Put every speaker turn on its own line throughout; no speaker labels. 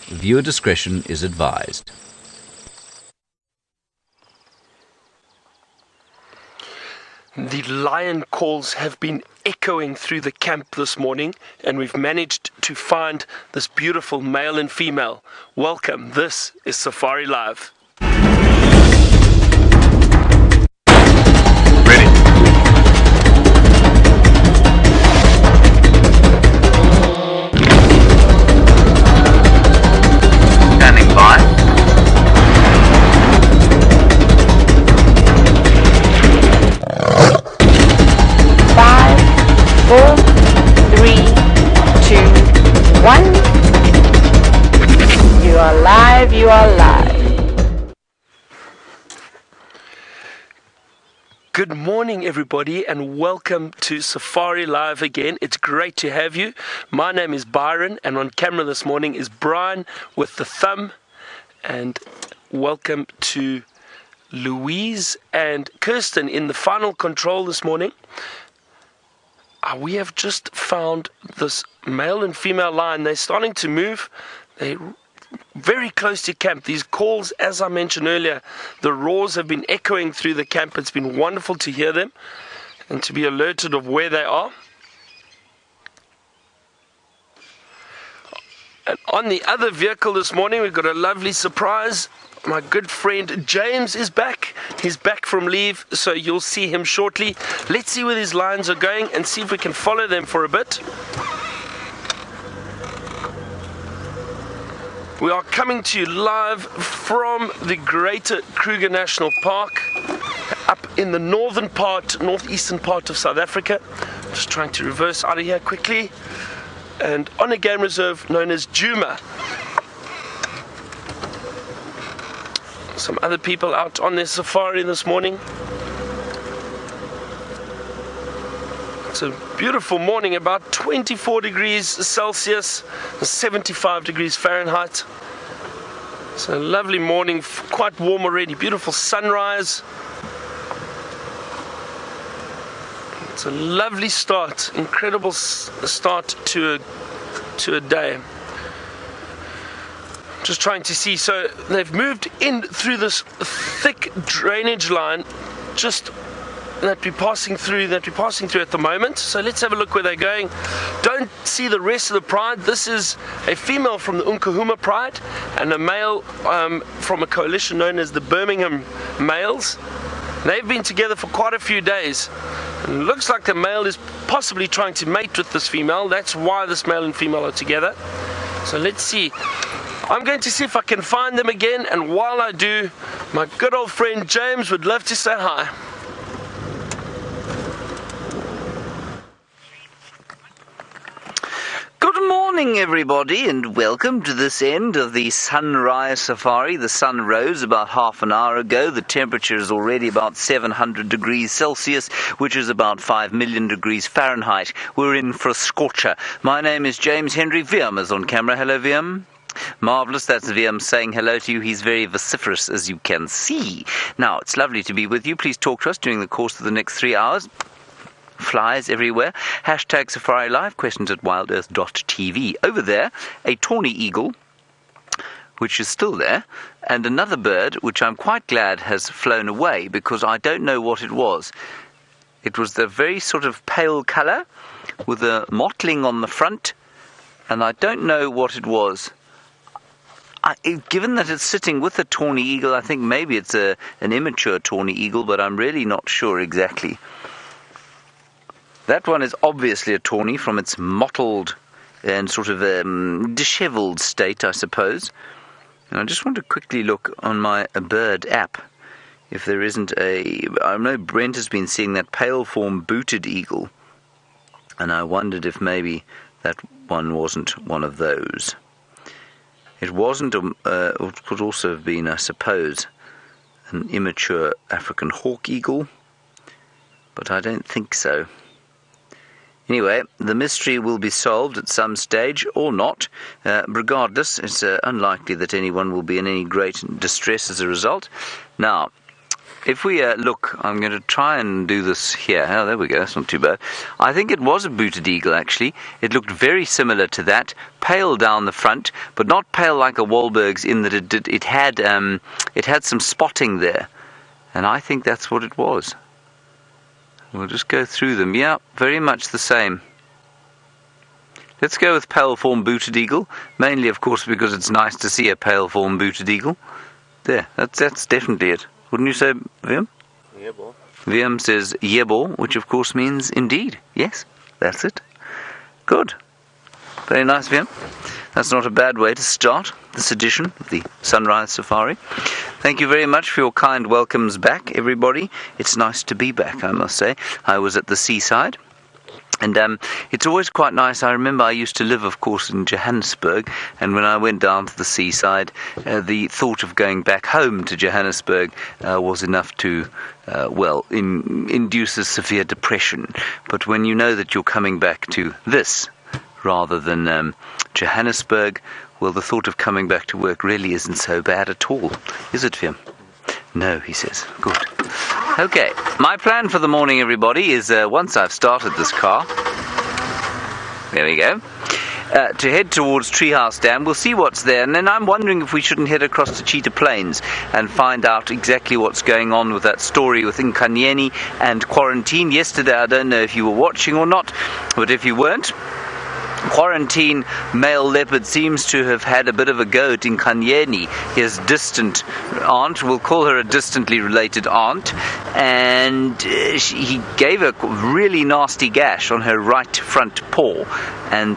Viewer discretion is advised.
The lion calls have been echoing through the camp this morning, and we've managed to find this beautiful male and female. Welcome, this is Safari Live.
Ready. Standing by.
4, 3, 2, 1. You are live, you are live.
Good morning, everybody, and welcome to Safari Live again. It's great to have you. My name is Byron, and on camera this morning is Brian with the thumb. And welcome to Louise and Kirsten in the final control this morning. We have just found this male and female lion. They're starting to move. They're very close to camp. These calls, as I mentioned earlier, the roars have been echoing through the camp. It's been wonderful to hear them and to be alerted of where they are. And on the other vehicle this morning, we've got a lovely surprise. My good friend James is back. He's back from leave, so you'll see him shortly. Let's see where these lions are going and see if we can follow them for a bit. We are coming to you live from the Greater Kruger National Park, up in the northeastern part of South Africa. Just trying to reverse out of here quickly. And on a game reserve known as Djuma. Some other people out on their safari this morning. It's a beautiful morning, about 24 degrees Celsius, 75 degrees Fahrenheit. It's a lovely morning, quite warm already, beautiful sunrise. It's a lovely start, incredible start to a day. Just trying to see, so they've moved in through this thick drainage line just that we're passing through at the moment. So let's have a look where they're going. Don't see the rest of the pride. This is a female from the Nkuhuma Pride and a male from a coalition known as the Birmingham Males. They've been together for quite a few days. And it looks like the male is possibly trying to mate with this female. That's why this male and female are together. So let's see. I'm going to see if I can find them again, and while I do, my good old friend James would love to say hi.
Good morning, everybody, and welcome to this end of the sunrise safari. The sun rose about half an hour ago. The temperature is already about 700 degrees Celsius, which is about 5 million degrees Fahrenheit. We're in for a scorcher. My name is James Henry. Viam is on camera. Hello, Viam. Marvellous, that's Viam saying hello to you. He's very vociferous, as you can see. Now, it's lovely to be with you. Please talk to us during the course of the next 3 hours. Flies everywhere. Hashtag Safari Live, questions at WildEarthTV. Over there, a tawny eagle, which is still there, and another bird, which I'm quite glad has flown away, because I don't know what it was. It was the very sort of pale colour, with a mottling on the front, and I don't know what it was. Given that it's sitting with a tawny eagle, I think maybe it's an immature tawny eagle, but I'm really not sure exactly. That one is obviously a tawny from its mottled and sort of dishevelled state, I suppose. And I just want to quickly look on my bird app if there isn't I know Brent has been seeing that pale form booted eagle, and I wondered if maybe that one wasn't one of those. It wasn't, it could also have been, I suppose, an immature African hawk eagle, but I don't think so. Anyway, the mystery will be solved at some stage, or not. Regardless, it's unlikely that anyone will be in any great distress as a result. Now, if we look, I'm going to try and do this here. Oh, there we go. That's not too bad. I think it was a booted eagle, actually. It looked very similar to that. Pale down the front, but not pale like a Wahlberg's in that it had some spotting there. And I think that's what it was. We'll just go through them. Yeah, very much the same. Let's go with pale form booted eagle. Mainly, of course, because it's nice to see a pale form booted eagle. There, that's definitely it. Wouldn't you say, Viam?
Yebo.
Viam says yebo, which of course means indeed. Yes, that's it. Good. Very nice, Viam. That's not a bad way to start this edition of the Sunrise Safari. Thank you very much for your kind welcomes back, everybody. It's nice to be back, I must say. I was at the seaside. And it's always quite nice. I remember I used to live, of course, in Johannesburg, and when I went down to the seaside, the thought of going back home to Johannesburg was enough to, induce a severe depression. But when you know that you're coming back to this rather than Johannesburg, well, the thought of coming back to work really isn't so bad at all, is it, Viam? No, he says. Good. Okay, my plan for the morning, everybody, is once I've started this car, there we go, to head towards Treehouse Dam. We'll see what's there, and then I'm wondering if we shouldn't head across to Cheetah Plains and find out exactly what's going on with that story with Nkanyeni and quarantine. Yesterday, I don't know if you were watching or not, but if you weren't, quarantine male leopard seems to have had a bit of a go at Nkanyeni, his distant aunt. We'll call her a distantly related aunt, and he gave a really nasty gash on her right front paw, and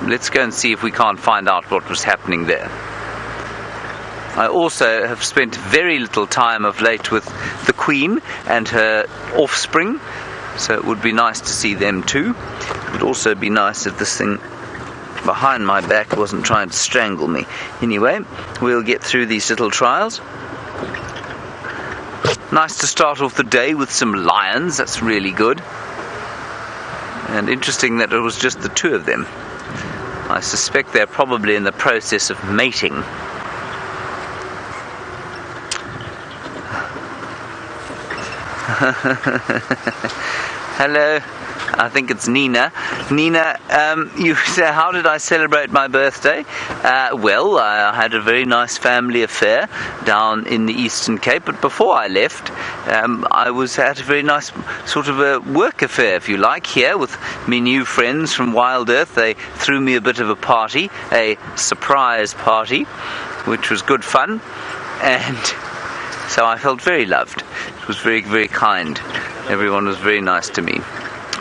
let's go and see if we can't find out what was happening there. I also have spent very little time of late with the Queen and her offspring, so it would be nice to see them too. It would also be nice if this thing behind my back wasn't trying to strangle me. Anyway, we'll get through these little trials. Nice to start off the day with some lions. That's really good. And interesting that it was just the two of them. I suspect they're probably in the process of mating. Hello. I think it's Nina. Nina, you say, how did I celebrate my birthday? Well, I had a very nice family affair down in the Eastern Cape, but before I left, I was at a very nice sort of a work affair, if you like, here with me new friends from Wild Earth. They threw me a bit of a party, a surprise party, which was good fun, and so I felt very loved. It was very, very kind. Everyone was very nice to me.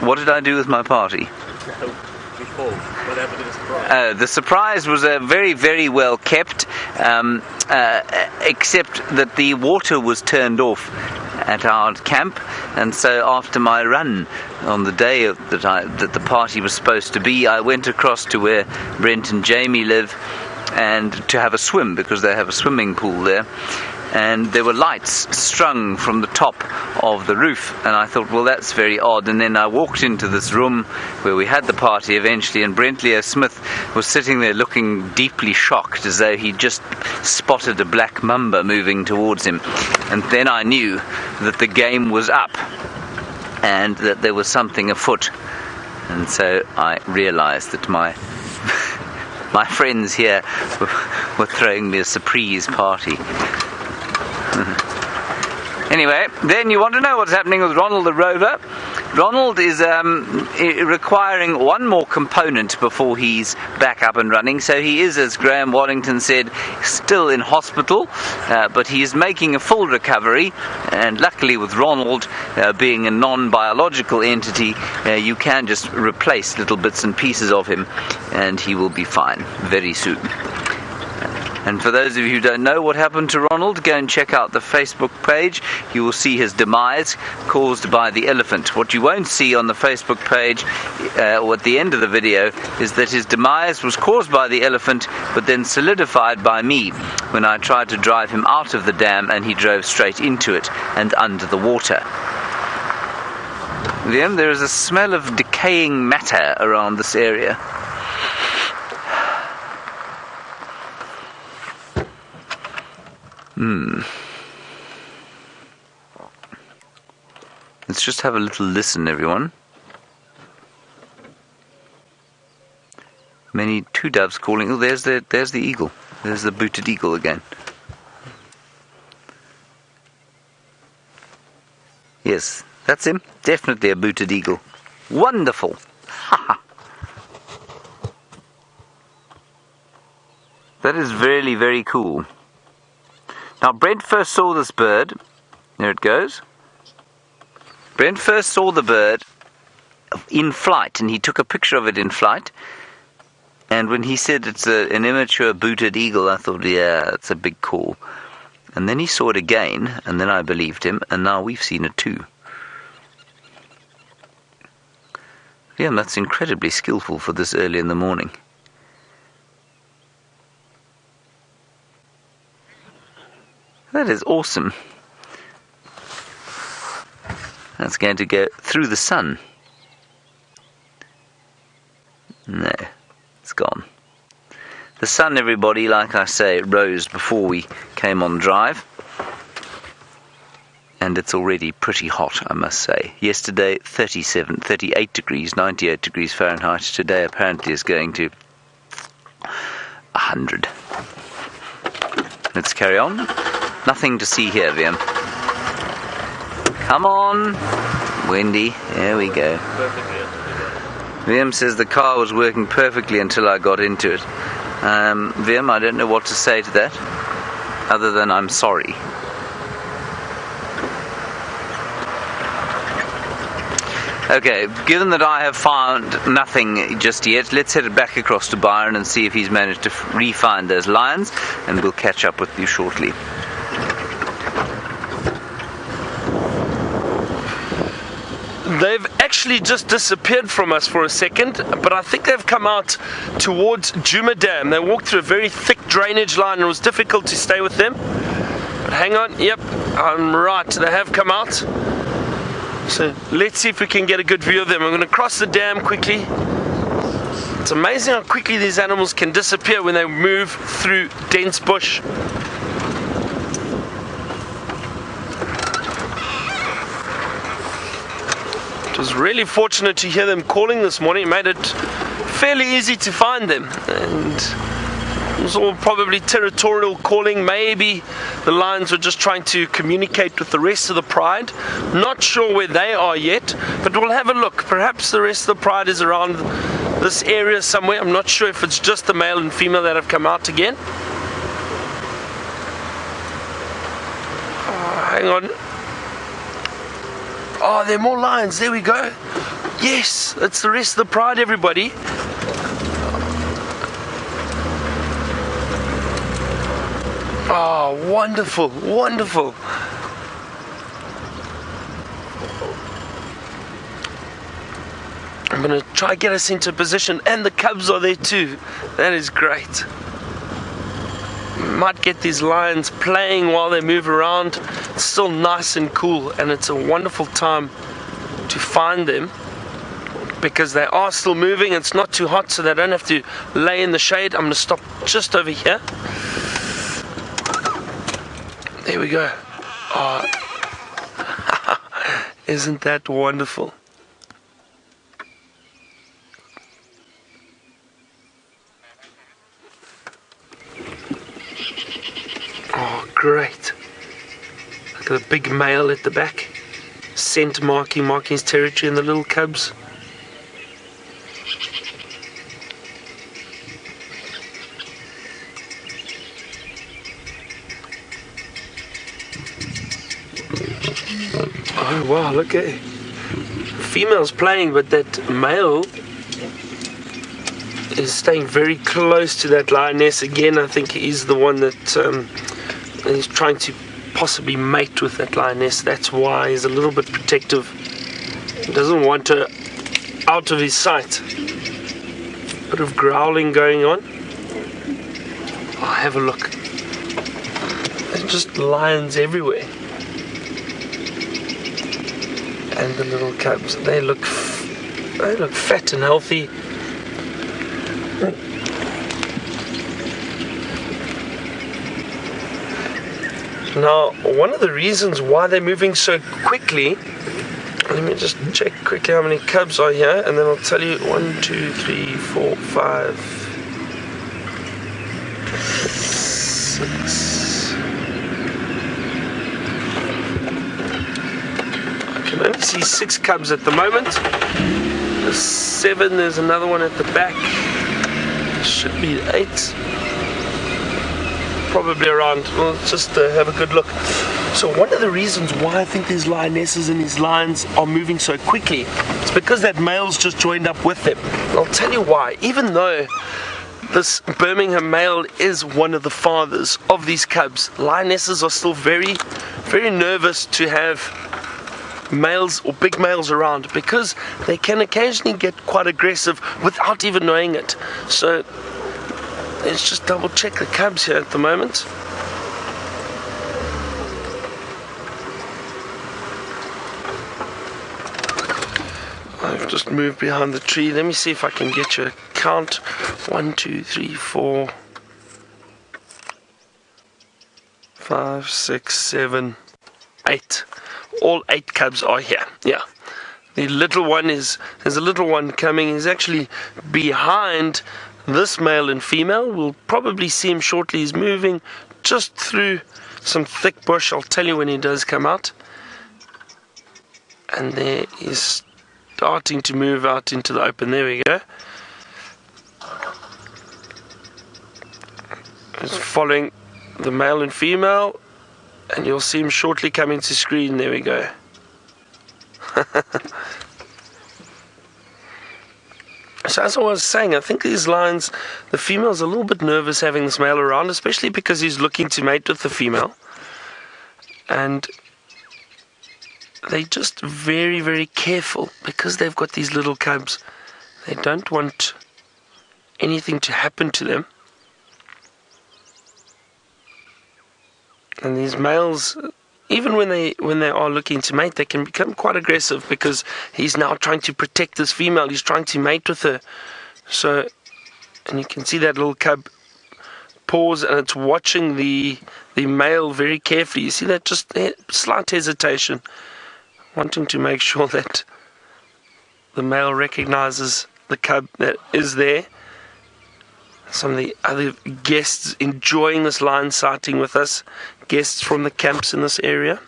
What did I do with my party?
Before, what happened to the surprise?
The surprise was very, very well kept, except that the water was turned off at our camp, and so after my run on the day that the party was supposed to be, I went across to where Brent and Jamie live and to have a swim, because they have a swimming pool there. And there were lights strung from the top of the roof, and I thought, well, that's very odd. And then I walked into this room where we had the party eventually, and Brent Leo Smith was sitting there looking deeply shocked, as though he'd just spotted a black mamba moving towards him. And then I knew that the game was up and that there was something afoot. And so I realized that my friends here were throwing me a surprise party. Anyway, then you want to know what's happening with Ronald the Rover. Ronald is requiring one more component before he's back up and running. So he is, as Graham Waddington said, still in hospital, but he is making a full recovery. And luckily with Ronald being a non-biological entity, you can just replace little bits and pieces of him, and he will be fine very soon. And for those of you who don't know what happened to Ronald, go and check out the Facebook page. You will see his demise caused by the elephant. What you won't see on the Facebook page, or at the end of the video, is that his demise was caused by the elephant, but then solidified by me when I tried to drive him out of the dam and he drove straight into it and under the water. Then there is a smell of decaying matter around this area. Let's just have a little listen, everyone. Two doves calling. Oh, there's the eagle. There's the booted eagle again. Yes, that's him. Definitely a booted eagle. Wonderful. That is really very cool. Now, Brent first saw this bird. There it goes. Brent first saw the bird in flight, and he took a picture of it in flight. And when he said it's an immature booted eagle, I thought, yeah, it's a big call. And then he saw it again, and then I believed him, and now we've seen it too. Yeah, that's incredibly skillful for this early in the morning. That is awesome. That's going to go through the sun. No, it's gone. The sun, everybody, like I say, rose before we came on drive. And it's already pretty hot, I must say. Yesterday, 38 degrees, 98 degrees Fahrenheit. Today, apparently, is going to 100. Let's carry on. Nothing to see here, Avian. Come on. Windy. There we go. Liam says the car was working perfectly until I got into it. Liam, I don't know what to say to that, other than I'm sorry. Okay, given that I have found nothing just yet, let's head back across to Byron and see if he's managed to re-find those lions, and we'll catch up with you shortly.
They've actually just disappeared from us for a second, but I think they've come out towards Djuma Dam. They walked through a very thick drainage line and it was difficult to stay with them. But hang on, yep, I'm right, they have come out. So let's see if we can get a good view of them. I'm going to cross the dam quickly. It's amazing how quickly these animals can disappear when they move through dense bush. It was really fortunate to hear them calling this morning. It made it fairly easy to find them, and it was all probably territorial calling. Maybe the lions were just trying to communicate with the rest of the pride. Not sure where they are yet, but we'll have a look. Perhaps the rest of the pride is around this area somewhere. I'm not sure if it's just the male and female that have come out again. Hang on. Oh, there are more lions. There we go. Yes, it's the rest of the pride, everybody. Oh, wonderful, wonderful. I'm going to try to get us into position, and the cubs are there too. That is great. Might get these lions playing while they move around. It's still nice and cool, and it's a wonderful time to find them because they are still moving. It's not too hot, so they don't have to lay in the shade. I'm going to stop just over here. There we go. Oh, isn't that wonderful? Oh, great. Look at the big male at the back. Scent marking his territory, and the little cubs. Oh wow, look at it. Female's playing, but that male is staying very close to that lioness. Again, I think he's the one that is trying to possibly mate with that lioness. That's why he's a little bit protective. He doesn't want her out of his sight. Bit of growling going on. Oh, have a look. There's just lions everywhere. And the little cubs, they look fat and healthy. Now, one of the reasons why they're moving so quickly Let me just check quickly how many cubs are here, and then I'll tell you. 1, 2, 3, 4, 5, 6. I can only see 6 cubs at the moment. There's 7, there's another one at the back. Should be 8. Probably around. Well, let's just have a good look. So one of the reasons why I think these lionesses and these lions are moving so quickly is because that male's just joined up with them. And I'll tell you why. Even though this Birmingham male is one of the fathers of these cubs, lionesses are still very, very nervous to have males or big males around, because they can occasionally get quite aggressive without even knowing it. So let's just double check the cubs here at the moment. I've just moved behind the tree. Let me see if I can get you a count. 1, 2, 3, 4, 5, 6, 7, 8. All 8 cubs are here. Yeah. The little one there's a little one coming. He's actually behind this male and female. We'll probably see him shortly. He's moving just through some thick bush. I'll tell you when he does come out. And there he's starting to move out into the open. There we go. He's following the male and female, and you'll see him shortly coming to screen. There we go. So as I was saying, I think these lions, the female's a little bit nervous having this male around, especially because he's looking to mate with the female. And they're just very, very careful because they've got these little cubs. They don't want anything to happen to them. And these males, even when they are looking to mate, they can become quite aggressive because he's now trying to protect this female. He's trying to mate with her. So, and you can see that little cub pause, and it's watching the male very carefully. You see that just slight hesitation, wanting to make sure that the male recognizes the cub that is there. Some of the other guests enjoying this lion sighting with us, guests from the camps in this area.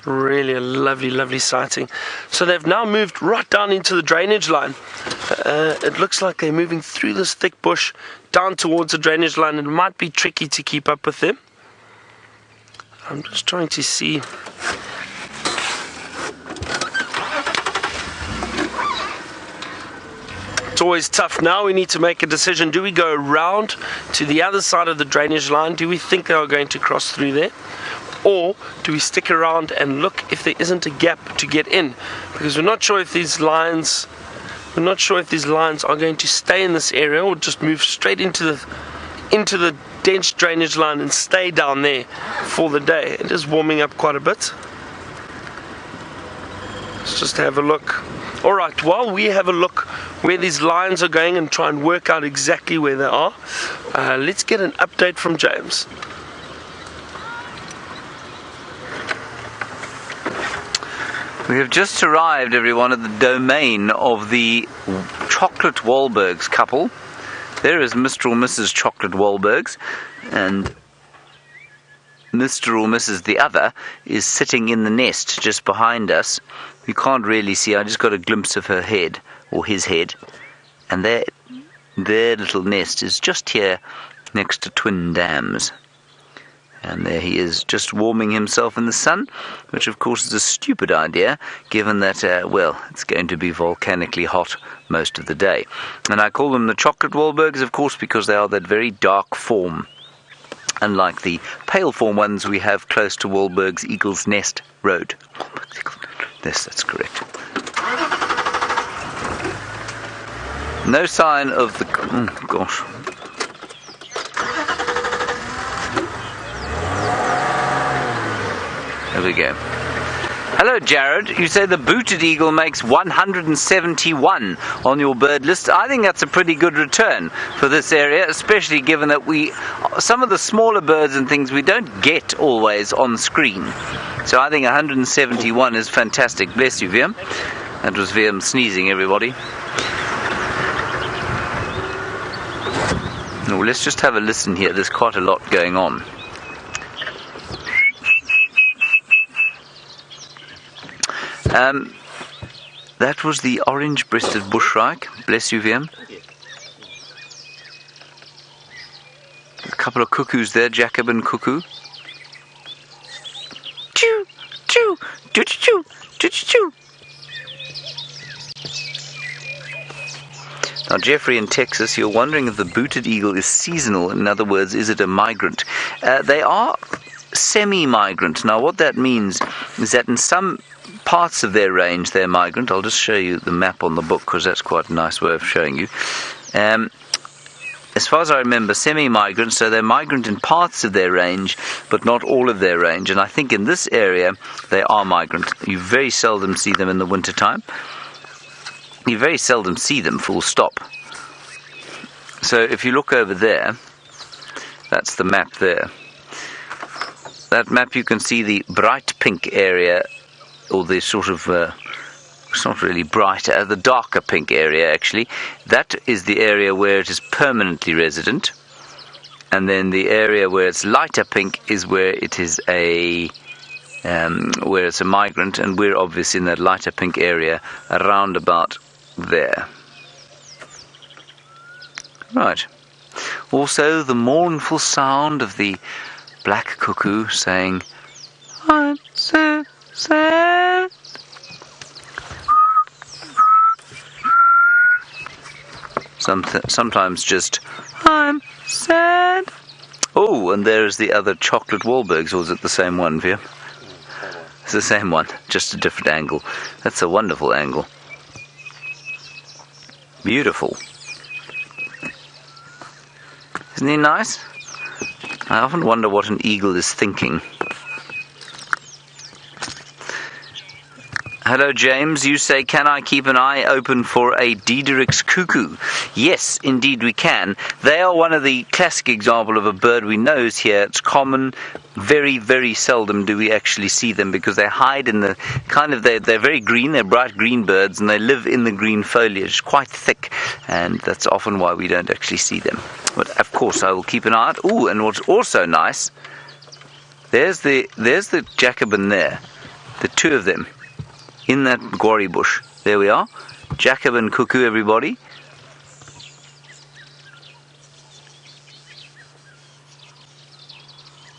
Really a lovely, lovely sighting. So they've now moved right down into the drainage line. It looks like they're moving through this thick bush down towards the drainage line. It might be tricky to keep up with them. I'm just trying to see. It's always tough. Now we need to make a decision. Do we go around to the other side of the drainage line? Do we think they are going to cross through there? Or do we stick around and look if there isn't a gap to get in? Because we're not sure if these lions are going to stay in this area or just move straight into the dense drainage line and stay down there for the day. It is warming up quite a bit. Let's just have a look. Alright, while we have a look where these lions are going and try and work out exactly where they are, let's get an update from James.
We have just arrived, everyone, at the domain of the Chocolate Wahlbergs couple. There is Mr. or Mrs. Chocolate Wahlbergs, and Mr. or Mrs. the other is sitting in the nest just behind us. You can't really see, I just got a glimpse of her head, or his head, and their little nest is just here next to Twin Dams. And there he is, just warming himself in the sun, which of course is a stupid idea, given that, it's going to be volcanically hot most of the day. And I call them the Chocolate Wahlbergs, of course, because they are that very dark form, unlike the pale form ones we have close to Wahlberg's Eagle's Nest Road. Yes, that's correct. No sign of the... Oh, gosh. There we go. Hello, Jared. You say the booted eagle makes 171 on your bird list. I think that's a pretty good return for this area, especially given that some of the smaller birds and things we don't get always on screen. So I think 171 is fantastic. Bless you, Viam. That was Viam sneezing, everybody. Now, let's just have a listen here. There's quite a lot going on. That was the orange-breasted bushshrike. Bless you, Viam. A couple of cuckoos there, Jacobin cuckoo. Choo, choo, choo, choo, choo, choo. Now, Jeffrey in Texas, you're wondering if the booted eagle is seasonal. In other words, is it a migrant? They are semi-migrant. Now, what that means is that in some parts of their range they're migrant. I'll just show you the map on the book because that's quite a nice way of showing you. As far as I remember, semi-migrant, so they're migrant in parts of their range, but not all of their range. And I think in this area they are migrant. You very seldom see them in the winter time. You very seldom see them, full stop. So if you look over there, that's the map there. That map you can see the bright pink area, or the sort of, it's not really brighter, the darker pink area actually. That is the area where it is permanently resident. And then the area where it's lighter pink is where it is where it's a migrant, and we're obviously in that lighter pink area around about there. Right. Also the mournful sound of the black cuckoo saying, "I'm so sad." Sometimes just, "I'm sad." Oh, and there's the other chocolate Wahlbergs, or is it the same one, Via? It's the same one, just a different angle. That's a wonderful angle. Beautiful. Isn't he nice? I often wonder what an eagle is thinking. Hello, James. You say, can I keep an eye open for a Diederik's cuckoo? Yes, indeed we can. They are one of the classic example of a bird we know is here. It's common. Very, very seldom do we actually see them because they hide in the they're very green. They're bright green birds and they live in the green foliage, quite thick. And that's often why we don't actually see them. But of course, I will keep an eye out. Ooh, and what's also nice, there's the Jacobin there. The two of them. In that guarri bush. There we are. Jacobin cuckoo, everybody.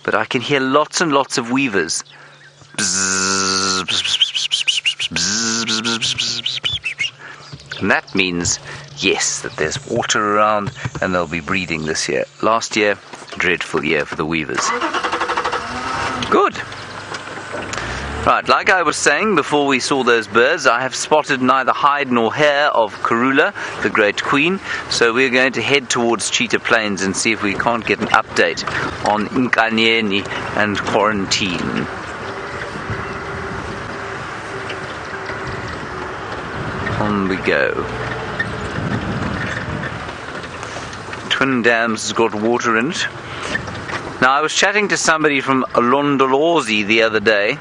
But I can hear lots and lots of weavers. And that means, yes, that there's water around and they'll be breeding this year. Last year, dreadful year for the weavers. Good. Right, like I was saying before we saw those birds, I have spotted neither hide nor hair of Karula, the great queen, so we're going to head towards Cheetah Plains and see if we can't get an update on Nkanyeni and quarantine. On we go. Twin Dams has got water in it. Now, I was chatting to somebody from Londolozi the other day,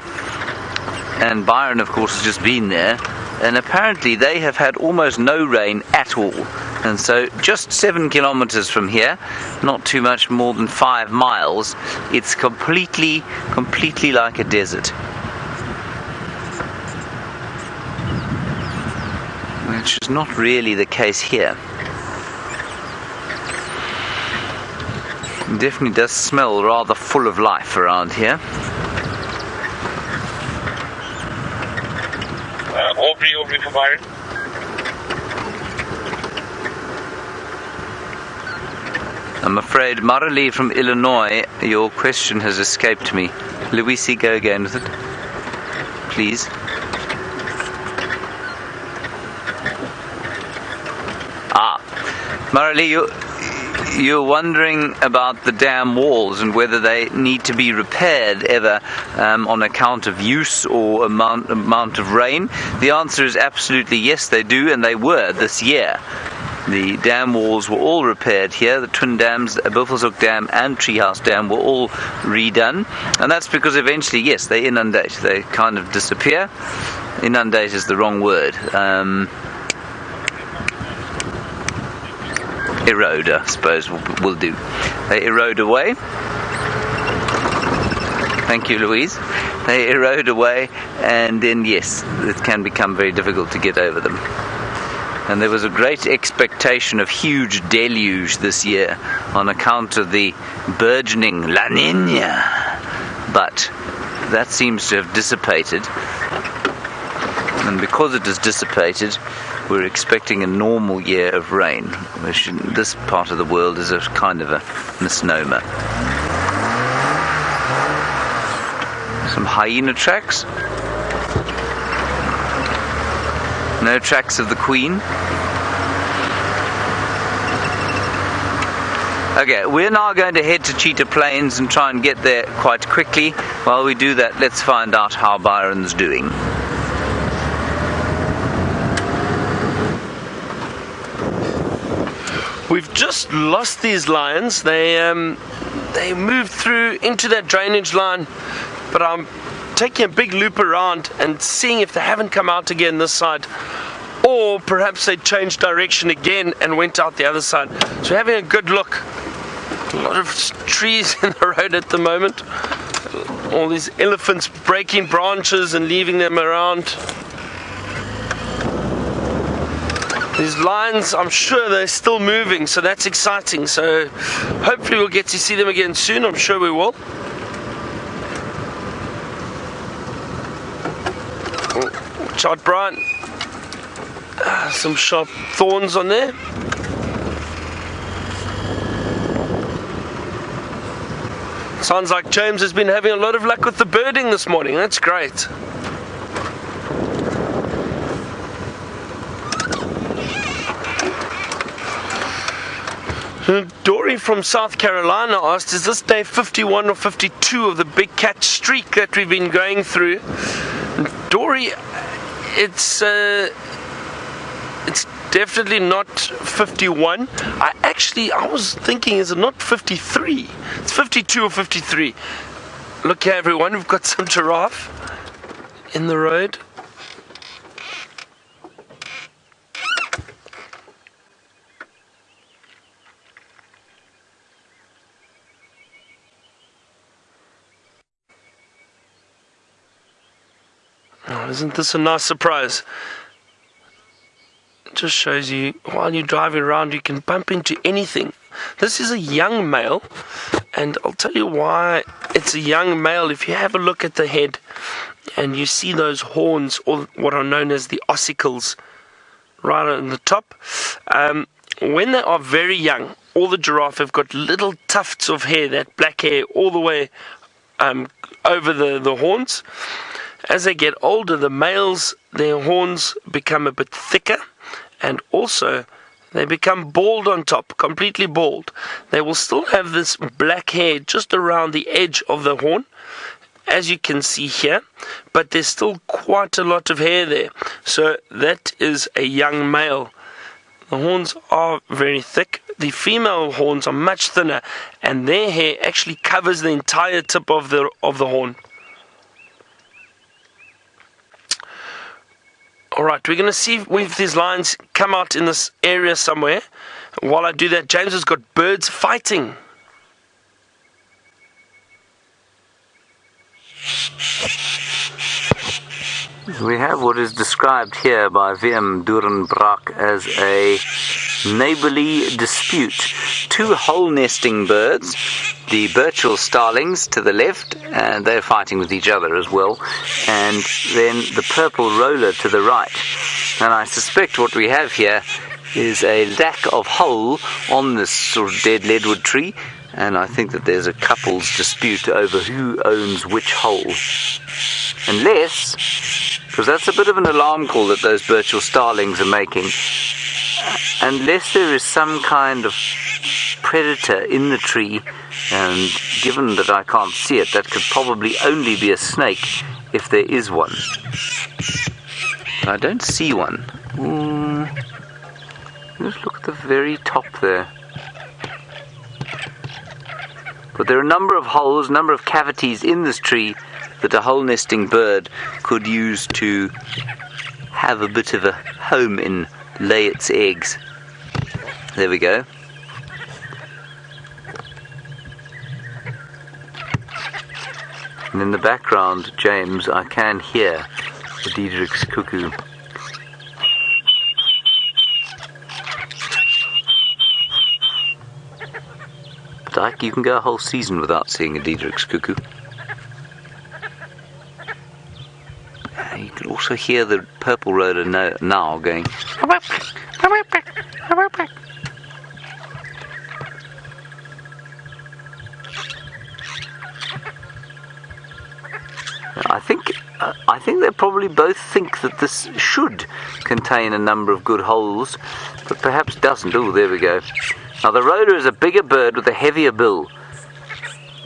and Byron, of course, has just been there, and apparently they have had almost no rain at all. And so just 7 kilometers from here, not too much more than 5 miles, it's completely like a desert. Which is not really the case here. It definitely does smell rather full of life around here.
Aubrey for Byron.
I'm afraid, Marilee from Illinois, your question has escaped me. Louisi, go again with it, please. Marilee, you're wondering about the dam walls and whether they need to be repaired ever on account of use or amount of rain. The answer is absolutely yes, they do, and they were this year. The dam walls were all repaired here. The twin dams, the Buffelshoek Dam and Treehouse Dam, were all redone. And that's because eventually, yes, they inundate. They kind of disappear. Inundate is the wrong word. Erode, I suppose, will do. They erode away. Thank you, Louise. They erode away, and then, yes, it can become very difficult to get over them. And there was a great expectation of huge deluge this year on account of the burgeoning La Niña. But that seems to have dissipated. And because it has dissipated, we're expecting a normal year of rain, which in this part of the world is a kind of a misnomer. Some hyena tracks. No tracks of the Queen. Okay, we're now going to head to Cheetah Plains and try and get there quite quickly. While we do that, let's find out how Byron's doing.
We've just lost these lions. They moved through into that drainage line, but I'm taking a big loop around and seeing if they haven't come out again this side, or perhaps they changed direction again and went out the other side. So we're having a good look. A lot of trees in the road at the moment. All these elephants breaking branches and leaving them around. These lions, I'm sure they're still moving, so that's exciting. So hopefully we'll get to see them again soon. I'm sure we will. Watch out, Brian. Some sharp thorns on there. Sounds like James has been having a lot of luck with the birding this morning. That's great. Dory from South Carolina asked, is this day 51 or 52 of the big catch streak that we've been going through? Dory, it's definitely not 51. I was thinking, is it not 53? It's 52 or 53. Look here, everyone, we've got some giraffe in the road. Oh, isn't this a nice surprise? It just shows you, while you're driving around, you can bump into anything. This is a young male, and I'll tell you why it's a young male. If you have a look at the head, and you see those horns, or what are known as the ossicles, right on the top, when they are very young, all the giraffe have got little tufts of hair, that black hair, all the way over the horns. As they get older, the males, their horns become a bit thicker, and also they become bald on top, completely bald. They will still have this black hair just around the edge of the horn, as you can see here, but there's still quite a lot of hair there. So that is a young male. The horns are very thick. The female horns are much thinner, and their hair actually covers the entire tip of the horn. Alright, we're going to see if these lions come out in this area somewhere. While I do that, James has got birds fighting.
We have what is described here by Wim Durenbrak as a neighbourly dispute. Two hole-nesting birds, the Birchall starlings to the left, and they're fighting with each other as well, and then the purple roller to the right. And I suspect what we have here is a lack of hole on this sort of dead leadwood tree, and I think that there's a couple's dispute over who owns which hole. Unless, because that's a bit of an alarm call that those Birchall starlings are making, unless there is some kind of predator in the tree, and given that I can't see it, that could probably only be a snake if there is one. I don't see one. Just look at the very top there. But there are a number of holes, a number of cavities in this tree that a hole nesting bird could use to have a bit of a home in, lay its eggs. There we go. And in the background, James, I can hear the Diederik's cuckoo. But you can go a whole season without seeing a Diederik's cuckoo. You can also hear the purple roller now going. I think they probably both think that this should contain a number of good holes, but perhaps doesn't. Oh, there we go. Now the roller is a bigger bird with a heavier bill,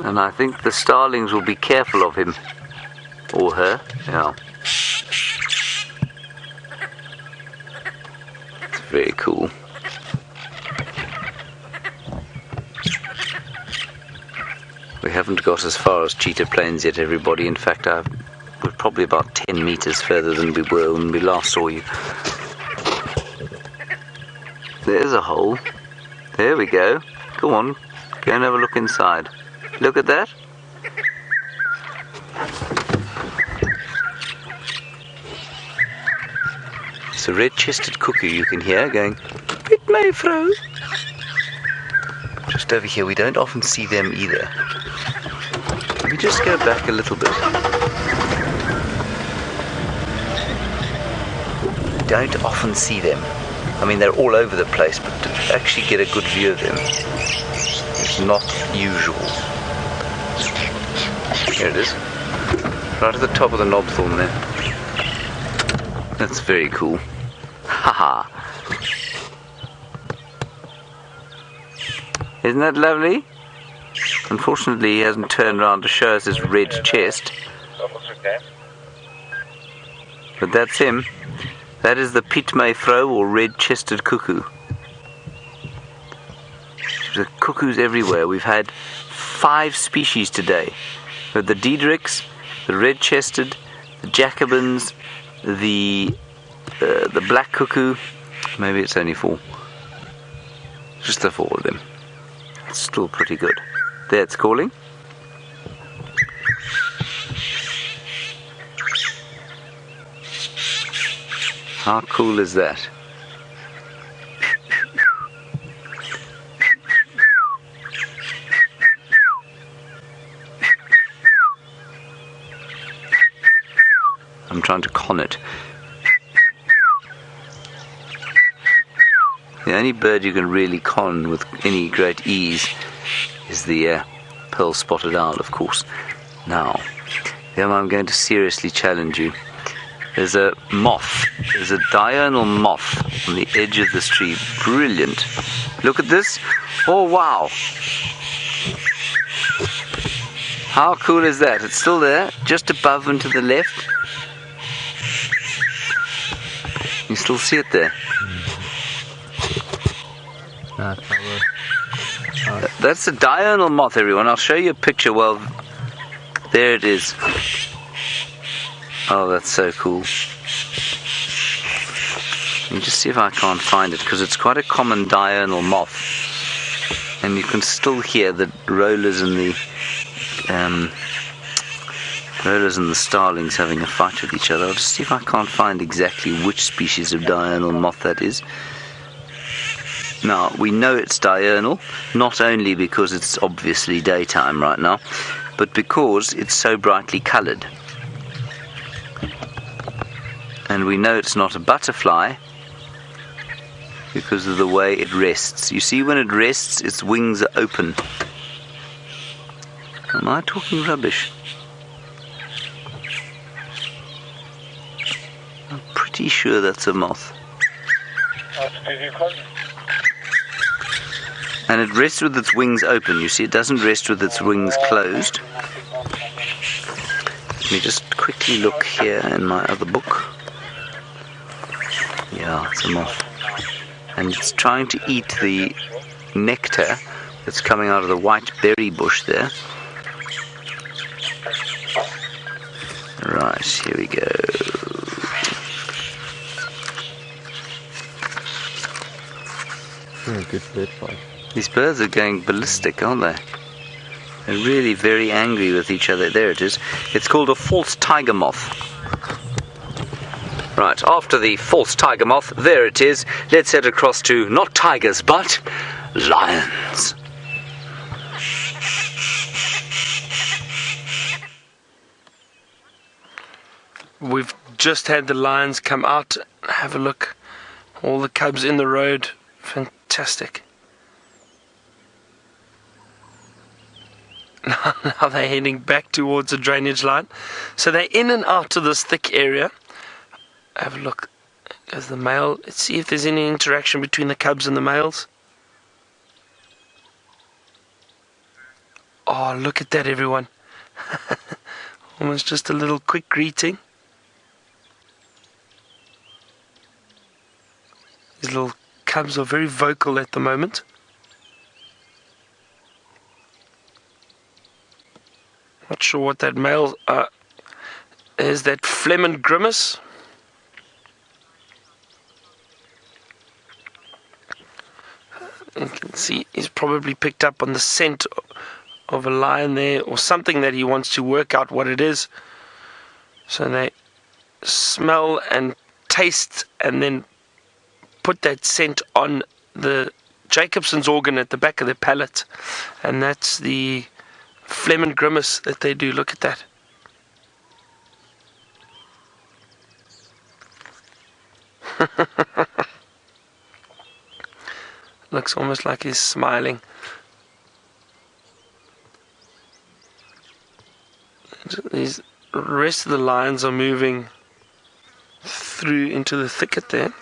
and I think the starlings will be careful of him or her. Yeah. It's very cool. We haven't got as far as Cheetah Plains yet, everybody. In fact, we're probably about 10 meters further than we were when we last saw you. There's a hole. There we go. Go on, go and have a look inside. Look at that. It's a red-chested cuckoo you can hear going, "Bit my fro." Just over here, we don't often see them either. Let me just go back a little bit. We don't often see them. I mean, they're all over the place, but to actually get a good view of them is not usual. Here it is. Right at the top of the knobthorn there. That's very cool. Haha. Isn't that lovely? Unfortunately, he hasn't turned around to show us his red chest. But that's him. That is the pitmeifro, or red-chested cuckoo. There's cuckoos everywhere. We've had 5 species today. We've the Diederik's, the red-chested, the Jacobins, the black cuckoo. Maybe it's only 4. Just the 4 of them. It's still pretty good. There, it's calling. How cool is that? I'm trying to con it. The only bird you can really con with any great ease is the pearl-spotted owl, of course. Now, I'm going to seriously challenge you. There's a moth. There's a diurnal moth on the edge of this tree. Brilliant. Look at this. Oh, wow. How cool is that? It's still there, just above and to the left. You still see it there. That's a diurnal moth, everyone. I'll show you a picture. Well, there it is. Oh, that's so cool. Let me just see if I can't find it, because it's quite a common diurnal moth. And you can still hear the rollers and the starlings having a fight with each other. I'll just see if I can't find exactly which species of diurnal moth that is. Now, we know it's diurnal, not only because it's obviously daytime right now, but because it's so brightly coloured. And we know it's not a butterfly because of the way it rests. You see, when it rests, its wings are open. Am I talking rubbish? I'm pretty sure that's a moth. And it rests with its wings open. You see, it doesn't rest with its wings closed. Let me just quickly look here in my other book. Yeah, it's a moth. And it's trying to eat the nectar that's coming out of the white berry bush there. Right, here we go.
Good bird fight.
These birds are going ballistic, aren't they? They're really very angry with each other. There it is. It's called a false tiger moth. Right, after the false tiger moth, there it is. Let's head across to not tigers, but lions.
We've just had the lions come out. Have a look. All the cubs in the road. Fantastic. Now they're heading back towards the drainage line. So they're in and out of this thick area. Have a look. There's the male. Let's see if there's any interaction between the cubs and the males. Oh, look at that, everyone. Almost just a little quick greeting. These little cubs are very vocal at the moment. Not sure what that male is. That phlegm and grimace. You can see he's probably picked up on the scent of a lion there, or something that he wants to work out what it is. So they smell and taste and then put that scent on the Jacobson's organ at the back of their palate, and that's the phlegm and grimace that they do. Look at that. Looks almost like he's smiling. These rest of the lions are moving through into the thicket there.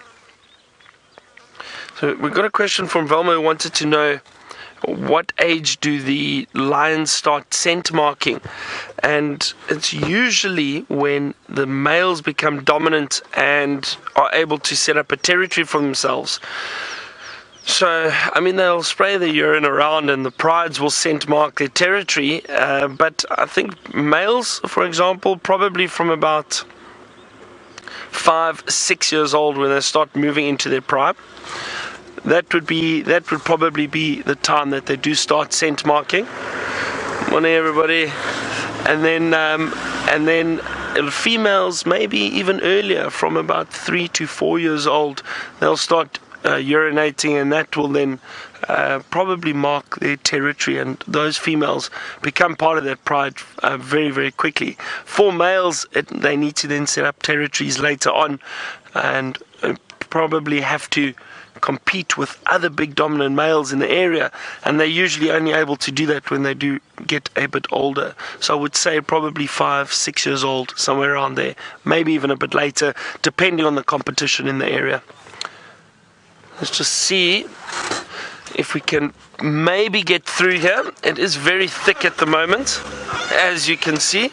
So we've got a question from Velma who wanted to know, what age do the lions start scent marking? And it's usually when the males become dominant and are able to set up a territory for themselves. So, I mean, they'll spray the urine around and the prides will scent mark their territory. But I think males, for example, probably from about 5-6 years old when they start moving into their prime. That would probably be the time that they do start scent marking. Morning, everybody. And then females, maybe even earlier, from about 3 to 4 years old, they'll start urinating, and that will then probably mark their territory, and those females become part of that pride very, very quickly. For males, they need to then set up territories later on and probably have to compete with other big dominant males in the area, and they're usually only able to do that when they do get a bit older. So I would say probably 5-6 years old, somewhere around there, maybe even a bit later, depending on the competition in the area. Let's just see if we can maybe get through here. It is very thick at the moment, as you can see.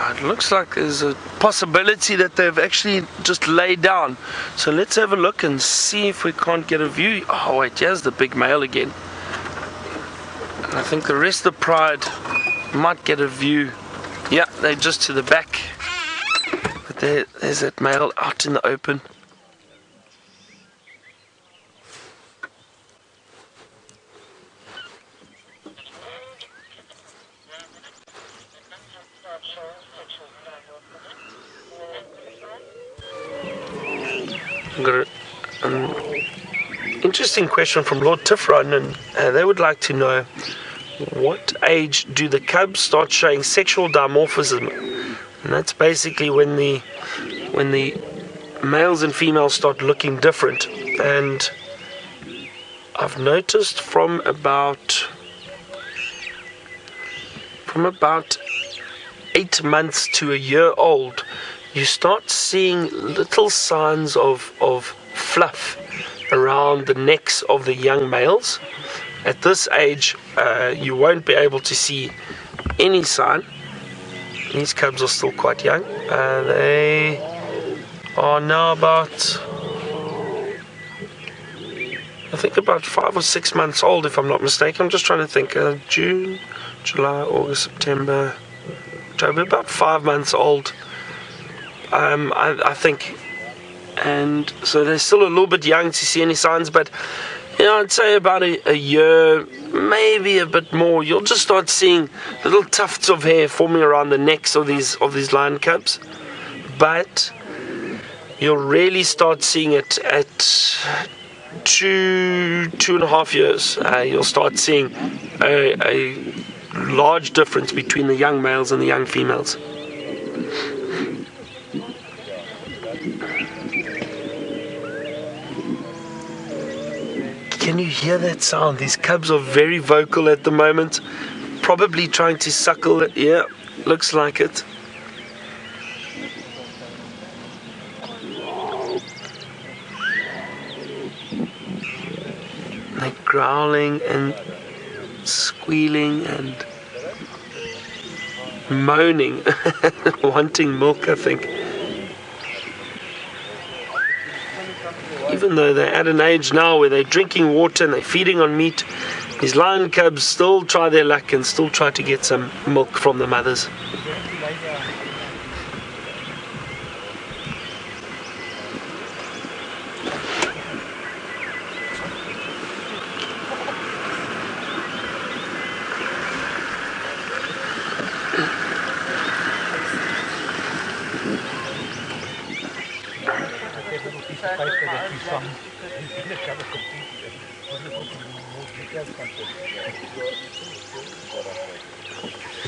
It looks like there's a possibility that they've actually just laid down. So let's have a look and see if we can't get a view. Oh wait, here's the big male again. And I think the rest of the pride might get a view. Yeah, they're just to the back. But there's that male out in the open. I've got an interesting question from Lord Tifron, and they would like to know, what age do the cubs start showing sexual dimorphism? And that's basically when the males and females start looking different. And I've noticed from about 8 months to a year old, you start seeing little signs of fluff around the necks of the young males. At this age, you won't be able to see any sign. These cubs are still quite young. They are now about, I think, about 5 or 6 months old, if I'm not mistaken. I'm just trying to think. June, July, August, September, October, about 5 months old, I think. And so they're still a little bit young to see any signs, but I'd say about a year, maybe a bit more, you'll just start seeing little tufts of hair forming around the necks of these lion cubs. But you'll really start seeing it at 2.5 years. You'll start seeing a large difference between the young males and the young females. Can you hear that sound? These cubs are very vocal at the moment, probably trying to suckle it. Yeah, looks like it. They're growling and squealing and moaning, wanting milk, I think. Even though they're at an age now where they're drinking water and they're feeding on meat, these lion cubs still try their luck and still try to get some milk from the mothers.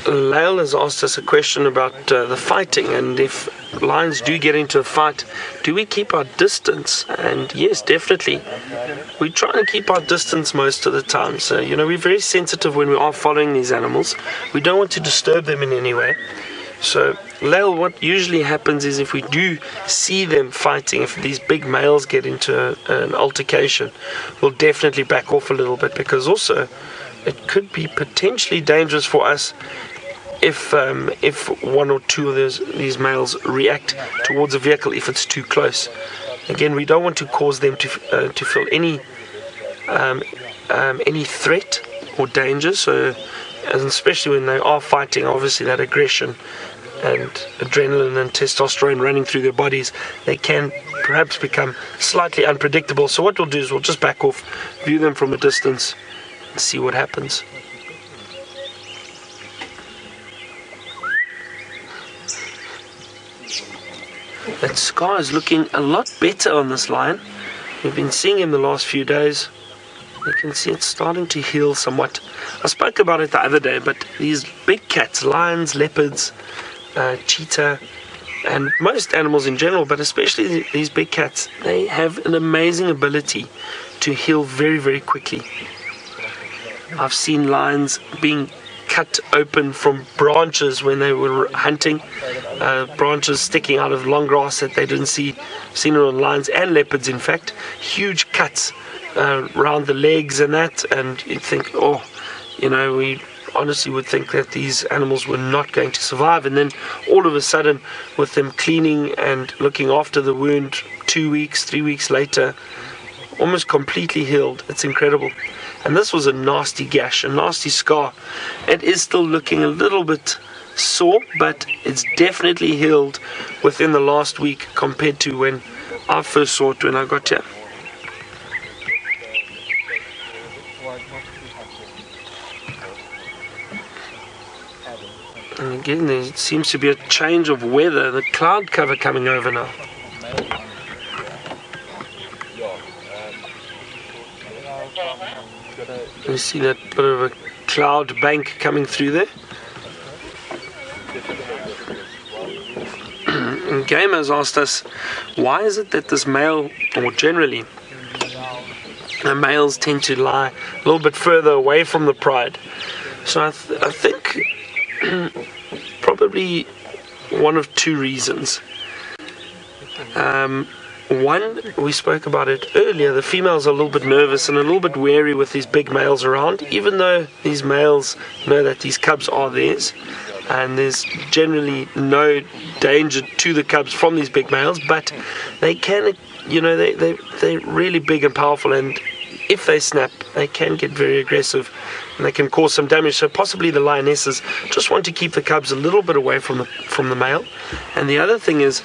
Lael has asked us a question about the fighting, and if lions do get into a fight, do we keep our distance? And yes, definitely. We try and keep our distance most of the time. So, we're very sensitive when we are following these animals. We don't want to disturb them in any way. So, Lael, what usually happens is if we do see them fighting, if these big males get into an altercation, we'll definitely back off a little bit, because also it could be potentially dangerous for us if one or two of these males react towards a vehicle if it's too close. Again, we don't want to cause them to feel any threat or danger. So, and especially when they are fighting, obviously that aggression and adrenaline and testosterone running through their bodies, they can perhaps become slightly unpredictable. So what we'll do is we'll just back off, view them from a distance, and see what happens. That scar is looking a lot better on this lion. We've been seeing him the last few days. You can see it's starting to heal somewhat. I spoke about it the other day, but these big cats, lions, leopards, cheetah, and most animals in general, but especially these big cats, they have an amazing ability to heal very, very quickly. I've seen lions being cut open from branches when they were hunting, branches sticking out of long grass that they didn't see. I've seen it on lions and leopards, in fact, huge cuts around the legs and that, and you'd think, we honestly would think that these animals were not going to survive, and then all of a sudden, with them cleaning and looking after the wound 2 weeks, 3 weeks later, almost completely healed. It's incredible. And this was a nasty gash, a nasty scar. It is still looking a little bit sore, but it's definitely healed within the last week compared to when I first saw it when I got here. And again, there seems to be a change of weather, the cloud cover coming over now. You see that bit of a cloud bank coming through there. And Game has asked us, why is it that this male, or generally, the males tend to lie a little bit further away from the pride. So I think probably one of two reasons. One, we spoke about it earlier, the females are a little bit nervous and a little bit wary with these big males around, even though these males know that these cubs are theirs, and there's generally no danger to the cubs from these big males, but they can, they're really big and powerful, and if they snap, they can get very aggressive and they can cause some damage. So possibly the lionesses just want to keep the cubs a little bit away from the male. And the other thing is,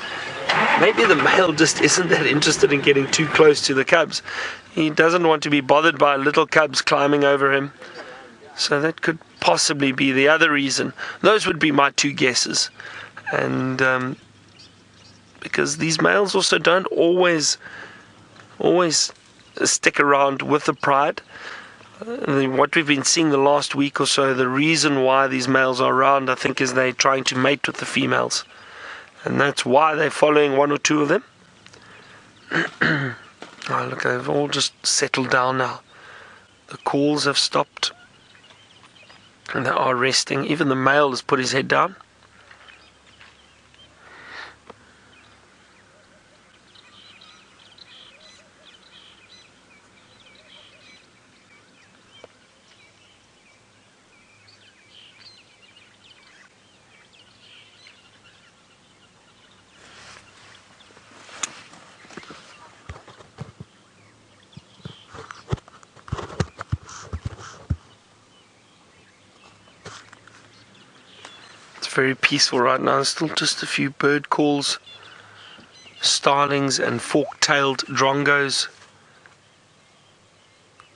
maybe the male just isn't that interested in getting too close to the cubs. He doesn't want to be bothered by little cubs climbing over him. So that could possibly be the other reason. Those would be my two guesses. And because these males also don't always stick around with the pride. What we've been seeing the last week or so, the reason why these males are around, I think, is they're trying to mate with the females. And that's why they're following one or two of them. Oh, look, they've all just settled down now. The calls have stopped. And they are resting. Even the male has put his head down. Very peaceful right now. There's still just a few bird calls, starlings and fork-tailed drongos,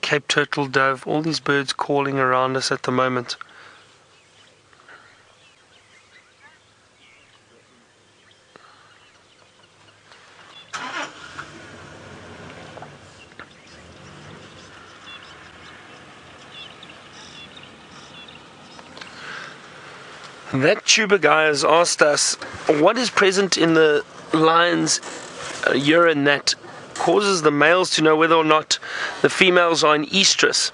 Cape turtle dove, all these birds calling around us at the moment. That tuber guy has asked us what is present in the lion's urine that causes the males to know whether or not the females are in estrus.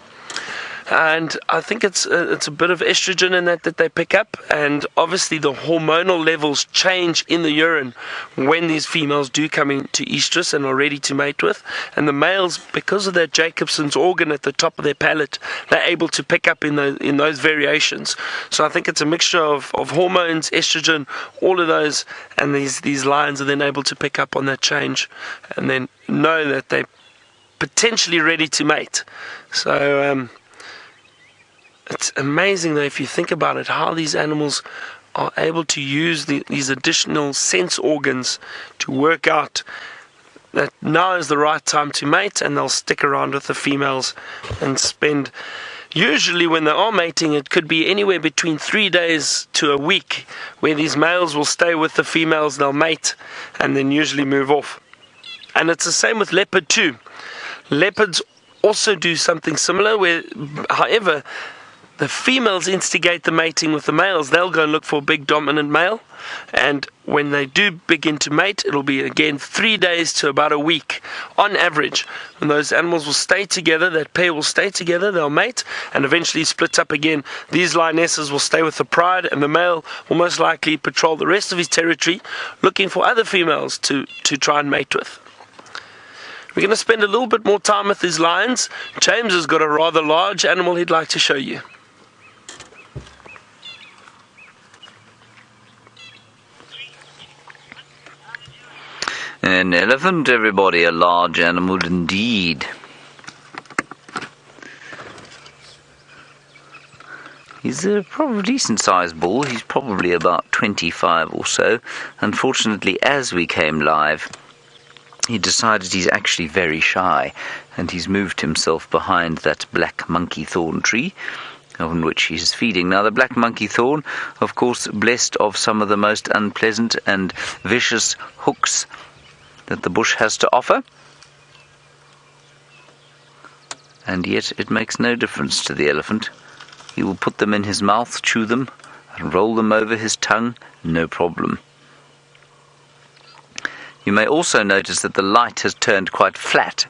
And I think it's a bit of estrogen in that they pick up, and obviously the hormonal levels change in the urine when these females do come into estrus and are ready to mate with. And the males, because of that Jacobson's organ at the top of their palate, they're able to pick up in those variations. So I think it's a mixture of hormones, estrogen, all of those, and these lions are then able to pick up on that change and then know that they're potentially ready to mate. So it's amazing, though, if you think about it, how these animals are able to use these additional sense organs to work out that now is the right time to mate, and they'll stick around with the females and spend, usually when they are mating, it could be anywhere between 3 days to a week, where these males will stay with the females, they'll mate, and then usually move off. And it's the same with leopard too. Leopards also do something similar, where, however, the females instigate the mating with the males. They'll go and look for a big dominant male, and when they do begin to mate, it'll be again 3 days to about a week on average. And those animals will stay together, that pair will stay together, they'll mate, and eventually split up again. These lionesses will stay with the pride, and the male will most likely patrol the rest of his territory, looking for other females to try and mate with. We're going to spend a little bit more time with these lions. James has got a rather large animal he'd like to show you.
An elephant, everybody, a large animal indeed. He's a probably decent-sized bull. He's probably about 25 or so. Unfortunately, as we came live, he decided he's actually very shy, and he's moved himself behind that black monkey thorn tree on which he's feeding. Now, the black monkey thorn, of course, blessed of some of the most unpleasant and vicious hooks that the bush has to offer, and yet it makes no difference to the elephant. He will put them in his mouth, chew them, and roll them over his tongue, no problem. You may also notice that the light has turned quite flat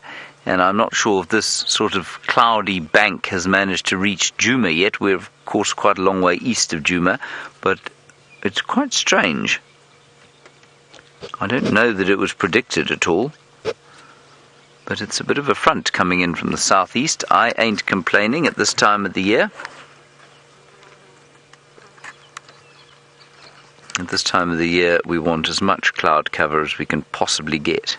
and I'm not sure if this sort of cloudy bank has managed to reach Djuma yet. We're, of course, quite a long way east of Djuma, but it's quite strange. I don't know that it was predicted at all, but it's a bit of a front coming in from the southeast. I ain't complaining at this time of the year. At this time of the year, we want as much cloud cover as we can possibly get.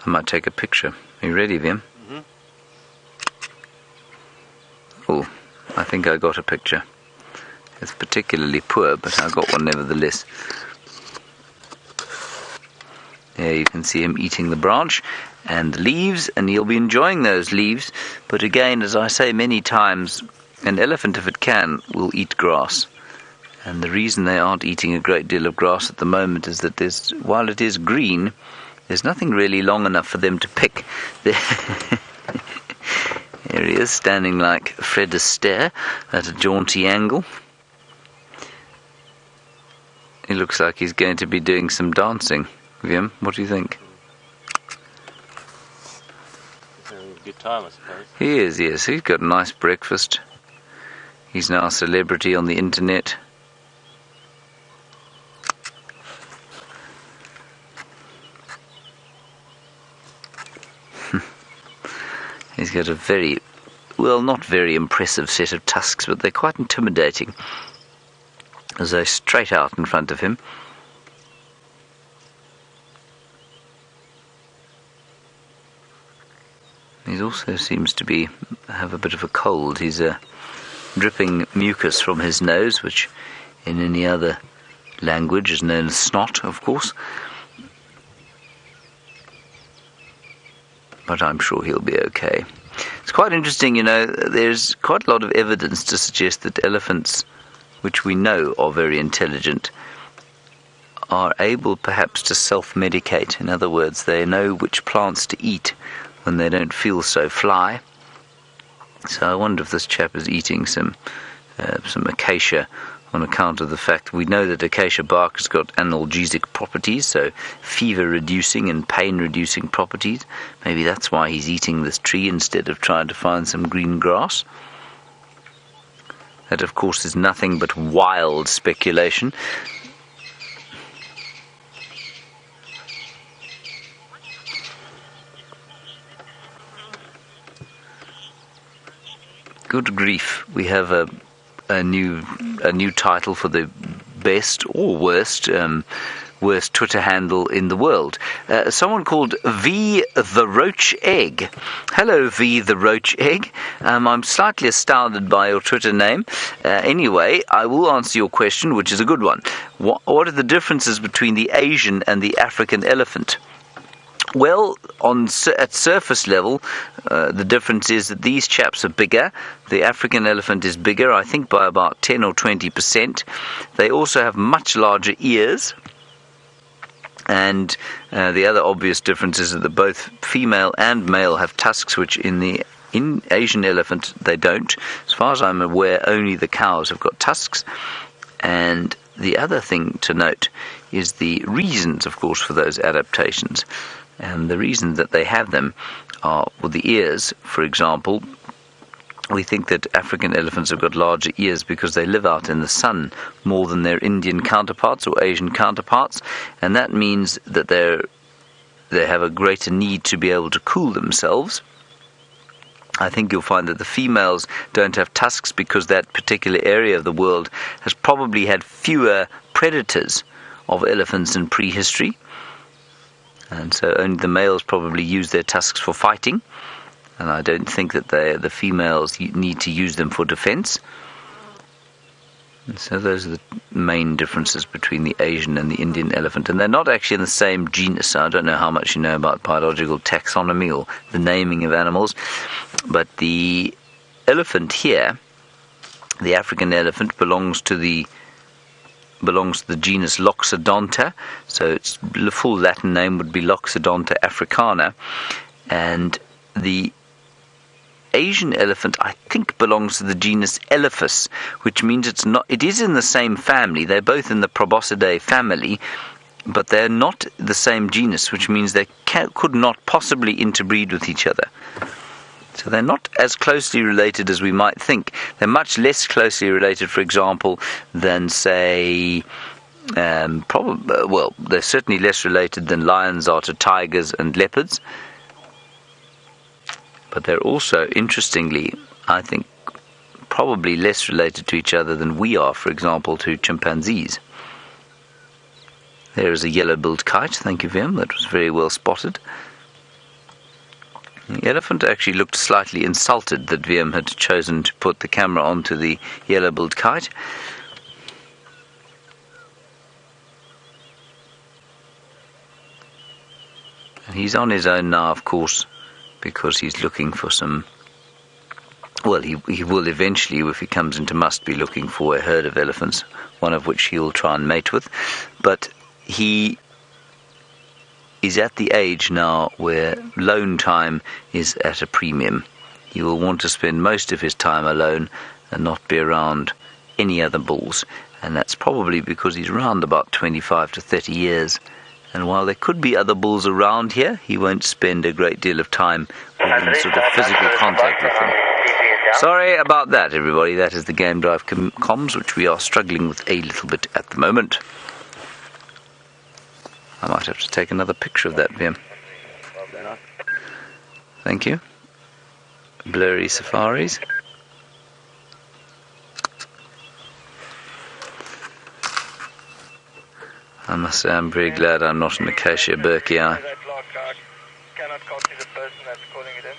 I might take a picture. Are you ready, Vim? Mm-hmm. Oh, I think I got a picture. It's particularly poor, but I got one nevertheless. There you can see him eating the branch and the leaves, and he'll be enjoying those leaves. But again, as I say many times, an elephant, if it can, will eat grass. And the reason they aren't eating a great deal of grass at the moment is that while it is green, there's nothing really long enough for them to pick. There he is, standing like Fred Astaire at a jaunty angle. He looks like he's going to be doing some dancing. Vim, what do you think?
He's having a good time, I suppose.
He is, yes. He's got a nice breakfast. He's now a celebrity on the internet. He's got a very, well, not very impressive set of tusks, but they're quite intimidating as they're straight out in front of him. He also seems to have a bit of a cold. He's dripping mucus from his nose, which in any other language is known as snot, of course. But I'm sure he'll be okay. It's quite interesting, there's quite a lot of evidence to suggest that elephants, which we know are very intelligent, are able perhaps to self-medicate. In other words, they know which plants to eat when they don't feel so fly. So I wonder if this chap is eating some acacia on account of the fact we know that acacia bark has got analgesic properties, so fever-reducing and pain-reducing properties. Maybe that's why he's eating this tree instead of trying to find some green grass. That, of course, is nothing but wild speculation. Good grief, we have a new title for the best or worst Twitter handle in the world. Someone called V the Roach Egg. Hello, V the Roach Egg. I'm slightly astounded by your Twitter name. Anyway, I will answer your question, which is a good one. What are the differences between the Asian and the African elephant? Well, at surface level, the difference is that these chaps are bigger. The African elephant is bigger, I think, by about 10 or 20%. They also have much larger ears. And the other obvious difference is that both female and male have tusks, which in Asian elephant they don't. As far as I'm aware, only the cows have got tusks. And the other thing to note is the reasons, of course, for those adaptations. And the reason that they have them are, with the ears, for example, we think that African elephants have got larger ears because they live out in the sun more than their Indian counterparts or Asian counterparts, and that means that they have a greater need to be able to cool themselves. I think you'll find that the females don't have tusks because that particular area of the world has probably had fewer predators of elephants in prehistory. And so only the males probably use their tusks for fighting. And I don't think that the females need to use them for defense. And so those are the main differences between the Asian and the Indian elephant. And they're not actually in the same genus. I don't know how much you know about biological taxonomy or the naming of animals. But the elephant here, the African elephant, belongs to the genus Loxodonta, so its full Latin name would be Loxodonta africana, and the Asian elephant, I think, belongs to the genus Elephas, which means it is in the same family. They're both in the Proboscidae family, but they're not the same genus, which means they could not possibly interbreed with each other. So they're not as closely related as we might think. They're much less closely related, for example, than, say, they're certainly less related than lions are to tigers and leopards. But they're also, interestingly, I think, probably less related to each other than we are, for example, to chimpanzees. There is a yellow-billed kite. Thank you, Vim. That was very well spotted. The elephant actually looked slightly insulted that VM had chosen to put the camera onto the yellow-billed kite. And he's on his own now, of course, because he's looking for some... Well, he will eventually, if he comes into must, be looking for a herd of elephants, one of which he will try and mate with. But he is at the age now where lone time is at a premium. He will want to spend most of his time alone and not be around any other bulls. And that's probably because he's around about 25 to 30 years. And while there could be other bulls around here, he won't spend a great deal of time with any sort of physical contact with them. Sorry about that, everybody. That is the Game Drive comms, which we are struggling with a little bit at the moment. I might have to take another picture of that, Vim. Thank you. Blurry safaris. I must say I'm very glad I'm not an acacia burkii.
Cannot copy the person that's calling it in.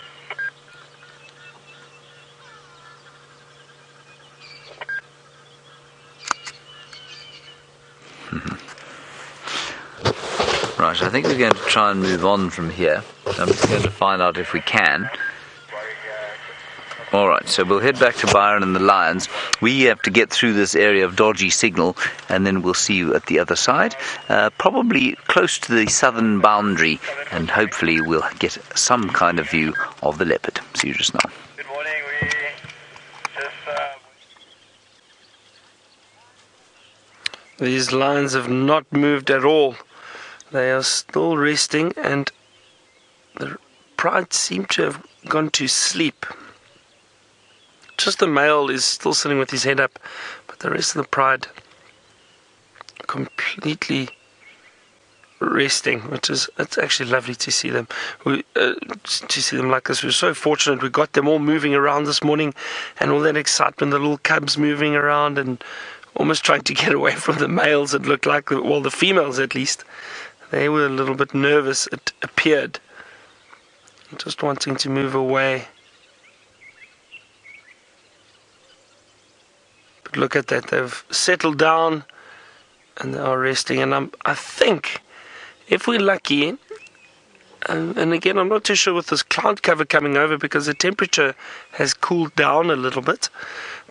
Right, I think we're going to try and move on from here. I'm just going to find out if we can. Alright, so we'll head back to Byron and the lions. We have to get through this area of dodgy signal, and then we'll see you at the other side. Probably close to the southern boundary, and hopefully we'll get some kind of view of the leopard. See you just now.
Good morning, we just...
These lions have not moved at all. They are still resting, and the pride seem to have gone to sleep. Just the male is still sitting with his head up, but the rest of the pride completely resting, it's actually lovely to see them. To see them like this. We're so fortunate. We got them all moving around this morning, and all that excitement, the little cubs moving around and almost trying to get away from the males. It looked like, well, the females at least. They were a little bit nervous, it appeared, just wanting to move away. But look at that, they've settled down and they are resting. And I think, if we're lucky, and again, I'm not too sure with this cloud cover coming over because the temperature has cooled down a little bit,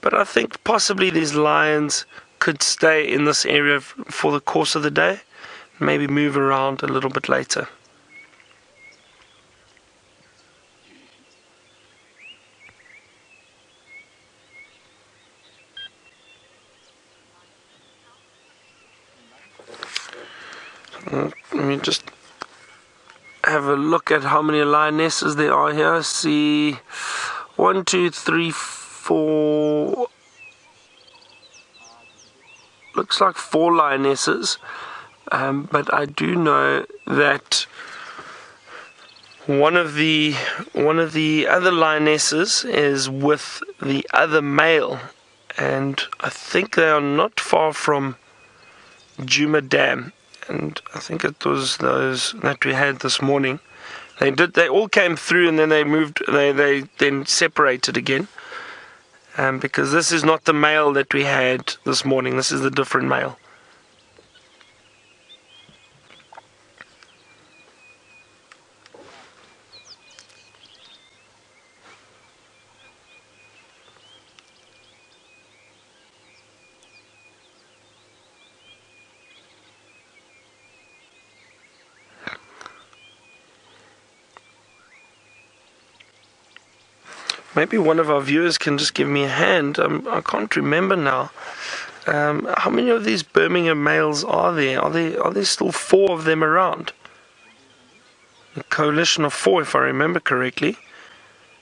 but I think possibly these lions could stay in this area for the course of the day. Maybe move around a little bit later. Let me just have a look at how many lionesses there are here. I see 1, 2, 3, 4. Looks like 4 lionesses. But I do know that one of the other lionesses is with the other male, and I think they are not far from Djuma Dam, and I think it was those that we had this morning. They all came through, and then they moved. They then separated again, because this is not the male that we had this morning. This is the different male. maybe one of our viewers can just give me a hand. I can't remember now. How many of these Birmingham males are there? Are there still 4 of them around? A coalition of 4, if I remember correctly.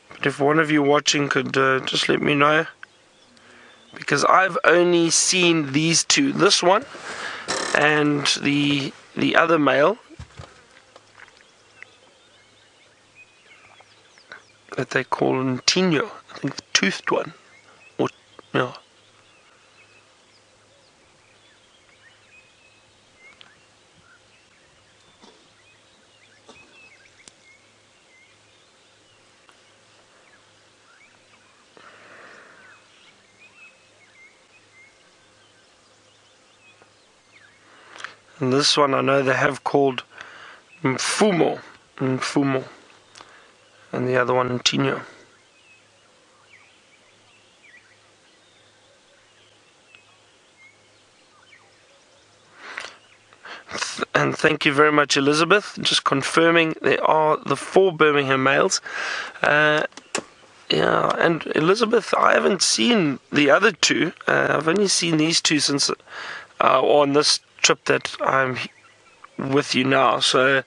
But if one of you watching could just let me know. Because I've only seen these 2. This one and the other male. That they call Nat.Geo. I think the toothed one. Or, yeah. And this one I know they have called Nkuhuma. And the other one Nat.Geo. And thank you very much, Elizabeth. Just confirming there are the 4 Birmingham males. Yeah, and Elizabeth, I haven't seen the other 2. I've only seen these 2 since on this trip that I'm with you now. So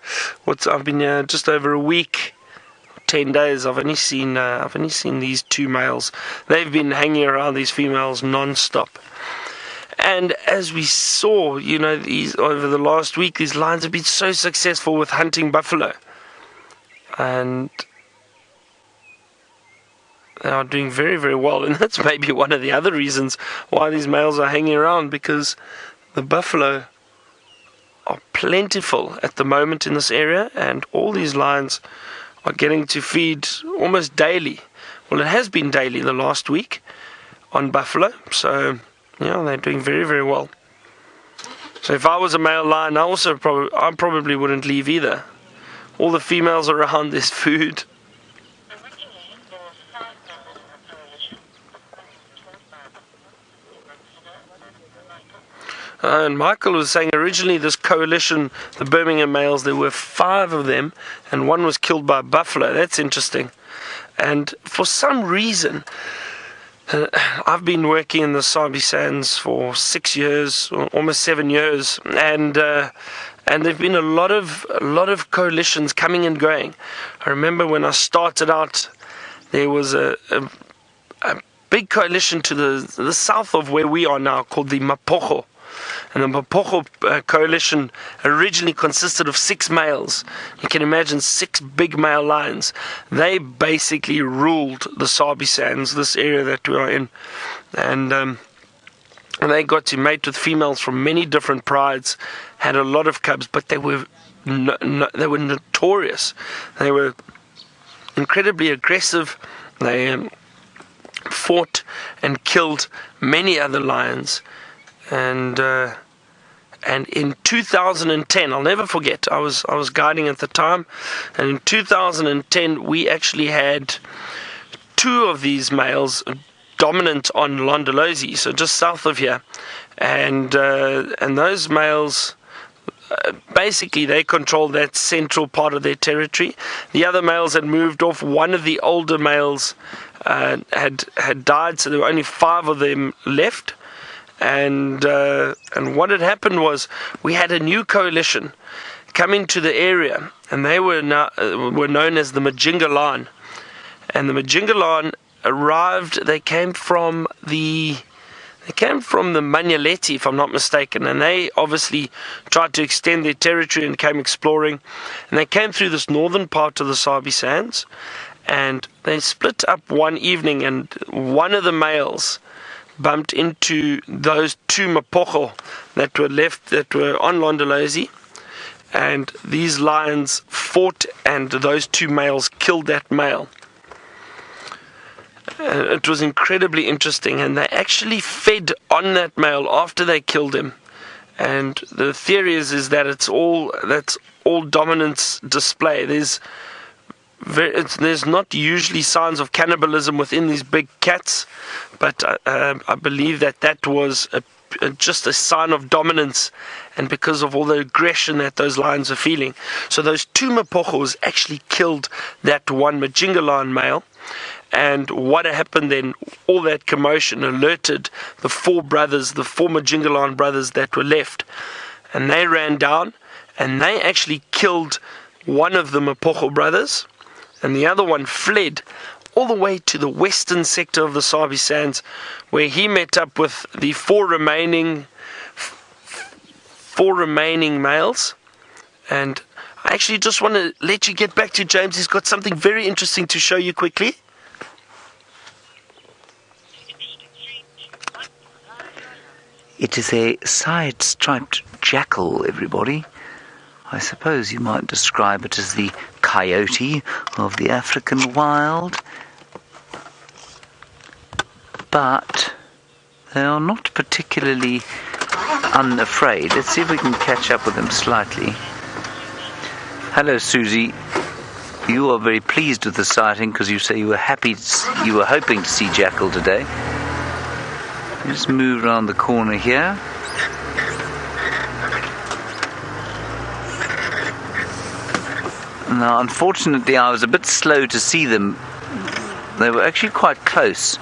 I've been here just over a week. 10 days. I've only seen these 2 males. They've been hanging around these females non-stop. And as we saw, these over the last week, these lions have been so successful with hunting buffalo, and they are doing very, very well. And that's maybe one of the other reasons why these males are hanging around, because the buffalo are plentiful at the moment in this area, and all these lions are getting to feed almost daily. Well, it has been daily the last week on buffalo, so they're doing very, very well. So if I was a male lion, I probably wouldn't leave either. All the females around, there's food. And Michael was saying originally this coalition, the Birmingham males, there were 5 of them, and 1 was killed by a buffalo. That's interesting. And for some reason, I've been working in the Sabi Sands for 6 years, almost 7 years, and there've been a lot of coalitions coming and going. I remember when I started out, there was a big coalition to the south of where we are now called the Mapocho. And the Mapocho coalition originally consisted of 6 males. You can imagine 6 big male lions. They basically ruled the Sabi Sands, this area that we are in. And they got to mate with females from many different prides, had a lot of cubs, but they were notorious. They were incredibly aggressive. They fought and killed many other lions. And in 2010, I'll never forget, I was guiding at the time, and in 2010 we actually had 2 of these males dominant on Londolozi, so just south of here, and those males, basically they controlled that central part of their territory. The other males had moved off. One of the older males had died, so there were only 5 of them left. And what had happened was we had a new coalition coming to the area, and they were known as the Majinga line. And the Majinga line arrived. They came from the Manyaleti, if I'm not mistaken, and they obviously tried to extend their territory and came exploring. And they came through this northern part of the Sabi Sands, and they split up one evening, and one of the males bumped into those 2 Mapocho that were on Londolozi, and these lions fought, and those 2 males killed that male. It was incredibly interesting, and they actually fed on that male after they killed him. And the theory is that that's all dominance display. There's not usually signs of cannibalism within these big cats, but I believe that was just a sign of dominance, and because of all the aggression that those lions are feeling. So those 2 Mapochos actually killed that one Majinga lion male, And what happened then, all that commotion alerted the four brothers, the former Jingalan brothers that were left. And they ran down, and they actually killed one of the Mapocho brothers, and the other one fled all the way to the western sector of the Sabi Sands, where he met up with the four remaining males. And I actually just want to let you get back to James. He's got something very interesting to show you quickly.
It is a side-striped jackal, everybody. I suppose you might describe it as the coyote of the African wild. But they are not particularly unafraid. Let's see if we can catch up with them slightly. Hello, Susie. You are very pleased with the sighting because you say you were hoping to see jackal today. Just move around the corner here. Now, unfortunately, I was a bit slow to see them. They were actually quite close.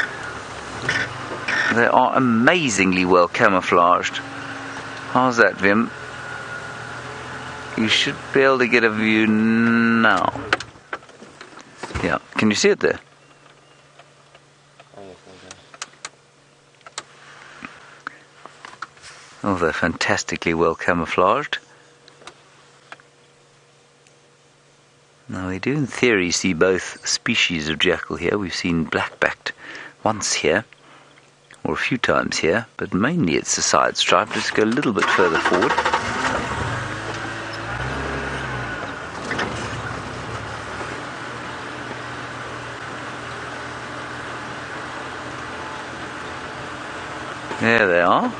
They are amazingly well camouflaged. How's that, Vim? You should be able to get a view now. Yeah, can you see it there? Oh, they're fantastically well camouflaged. Now, we do in theory see both species of jackal here. We've seen black-backed once here, or a few times here, but mainly it's the side stripe. Let's go a little bit further forward. There they are.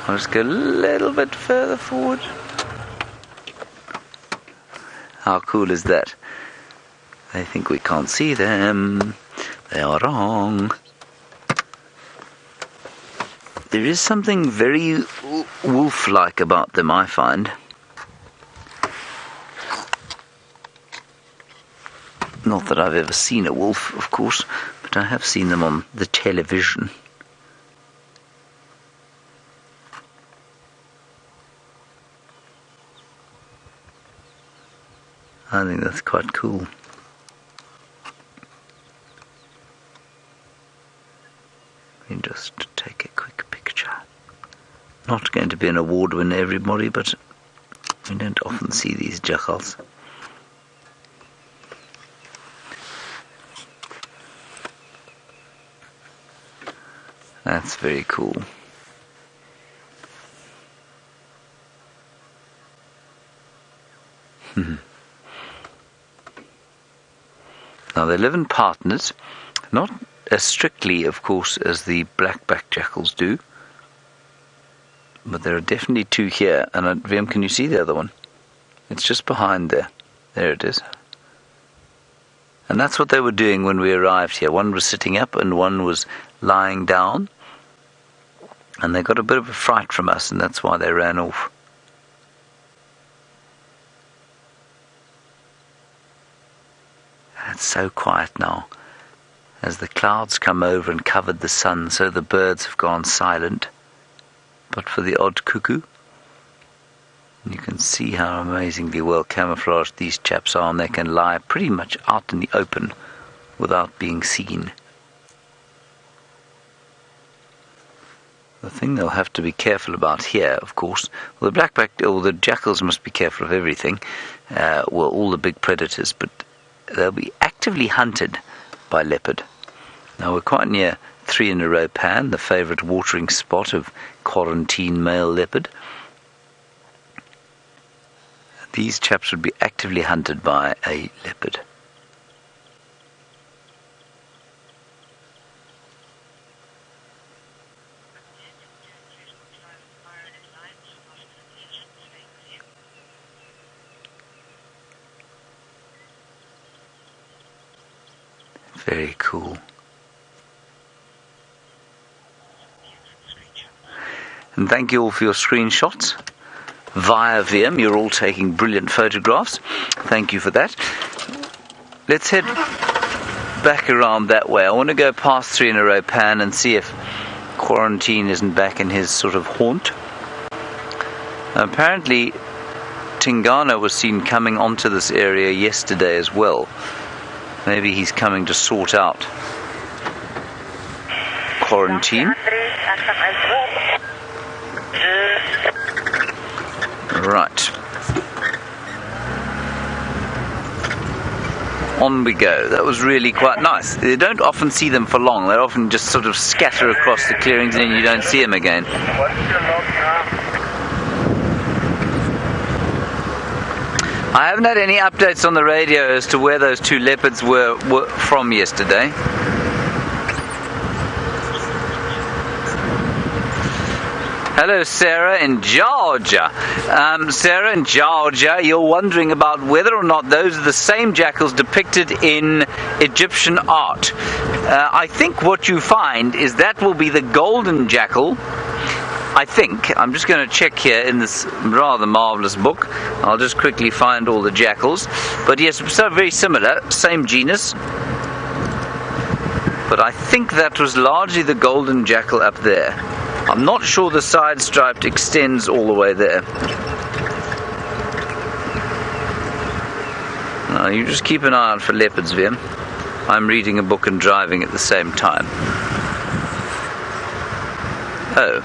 I'll just go a little bit further forward. How cool is that? They think we can't see them. They are wrong. There is something very wolf-like about them, I find. Not that I've ever seen a wolf, of course, but I have seen them on the television. I think that's quite cool. Let me just take a quick picture. Not going to be an award winner, everybody, but we don't often see these jackals. That's very cool. Now, they live in partners, not as strictly, of course, as the black-backed jackals do, but there are definitely two here. And Vim, can you see the other one? It's just behind there. There it is. And that's what they were doing when we arrived here. One was sitting up and one was lying down, and they got a bit of a fright from us, and that's why they ran off. It's so quiet now. As the clouds come over and covered the sun, so the birds have gone silent. But for the odd cuckoo, you can see how amazingly well camouflaged these chaps are, and they can lie pretty much out in the open without being seen. The thing they'll have to be careful about here, of course, well, the jackals must be careful of everything, all the big predators, but they'll be actively hunted by leopard. Now, we're quite near 3 in a row Pan, the favourite watering spot of quarantine male leopard. These chaps would be actively hunted by a leopard. Very cool. And thank you all for your screenshots via VM. You're all taking brilliant photographs. Thank you for that. Let's head back around that way. I want to go past 3 in a row pan and see if Quarantine isn't back in his sort of haunt. Apparently Tingana was seen coming onto this area yesterday as well. Maybe he's coming to sort out Quarantine. Right. On we go. That was really quite nice. You don't often see them for long. They often just sort of scatter across the clearings and then you don't see them again. I haven't had any updates on the radio as to where those 2 leopards were from yesterday. Hello, Sarah in Georgia. Sarah in Georgia, you're wondering about whether or not those are the same jackals depicted in Egyptian art. I think what you find is that will be the golden jackal. I think. I'm just going to check here in this rather marvellous book. I'll just quickly find all the jackals. But yes, so very similar, same genus. But I think that was largely the golden jackal up there. I'm not sure the side stripe extends all the way there. Now, you just keep an eye out for leopards, Vim. I'm reading a book and driving at the same time. Oh.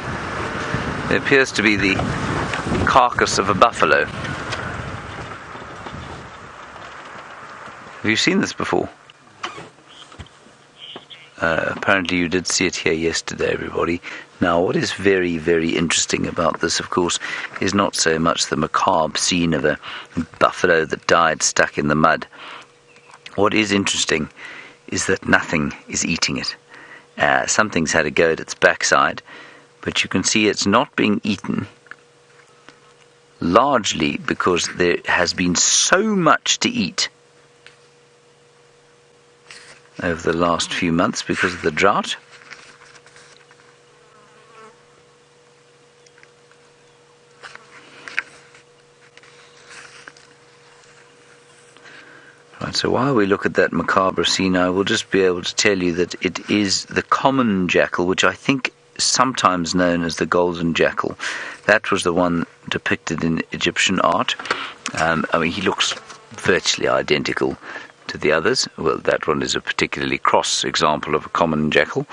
It appears to be the carcass of a buffalo. Have you seen this before? Apparently you did see it here yesterday, everybody. Now, what is very, very interesting about this, of course, is not so much the macabre scene of a buffalo that died stuck in the mud. What is interesting is that nothing is eating it. Something's had a go at its backside, but you can see it's not being eaten, largely because there has been so much to eat over the last few months because of the drought. Right, so while we look at that macabre scene, I will just be able to tell you that it is the common jackal, which I think is sometimes known as the golden jackal. That was the one depicted in Egyptian art. I mean, he looks virtually identical to the others. Well, that one is a particularly cross example of a common jackal.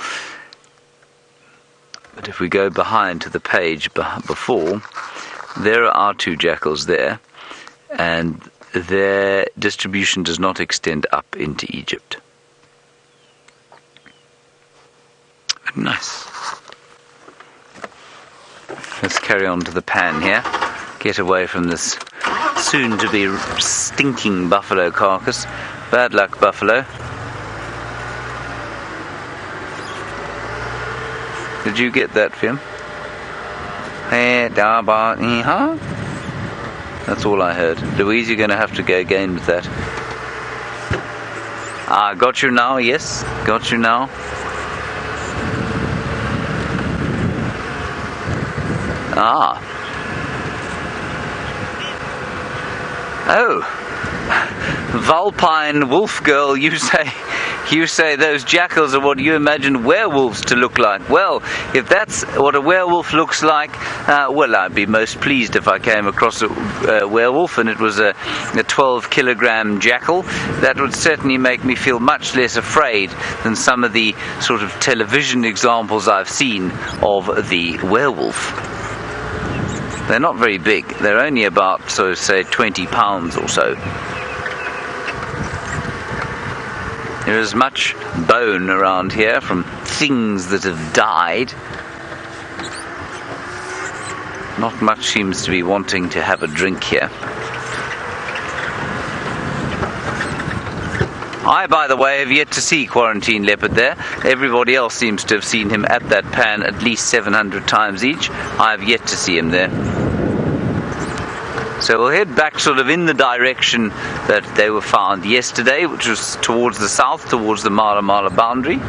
But if we go behind to the page before, there are 2 jackals there, and their distribution does not extend up into Egypt. But nice. Let's carry on to the pan here. Get away from this soon-to-be stinking buffalo carcass. Bad luck, buffalo. Did you get that, Fim? That's all I heard. Louise, you're going to have to go again with that. Got you now, yes. Got you now. Oh. Vulpine wolf girl, you say those jackals are what you imagine werewolves to look like. Well, if that's what a werewolf looks like, well, I'd be most pleased if I came across a werewolf and it was a 12-kilogram jackal. That would certainly make me feel much less afraid than some of the sort of television examples I've seen of the werewolf. They're not very big. They're only about, so say, 20 pounds or so. There is much bone around here from things that have died. Not much seems to be wanting to have a drink here. I, by the way, have yet to see Quarantine Leopard there. Everybody else seems to have seen him at that pan at least 700 times each. I have yet to see him there. So we'll head back sort of in the direction that they were found yesterday, which was towards the south, towards the Mala Mala boundary.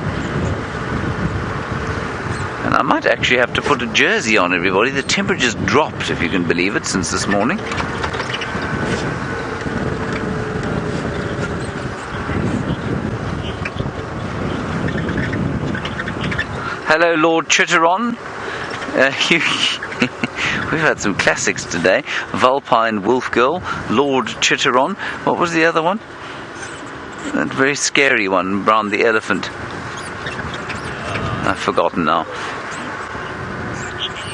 And I might actually have to put a jersey on, everybody. The temperature's dropped, if you can believe it, since this morning. Hello, Lord Chitteron. We've had some classics today. Vulpine Wolf Girl, Lord Chitteron. What was the other one? That very scary one, Brown the Elephant. I've forgotten now.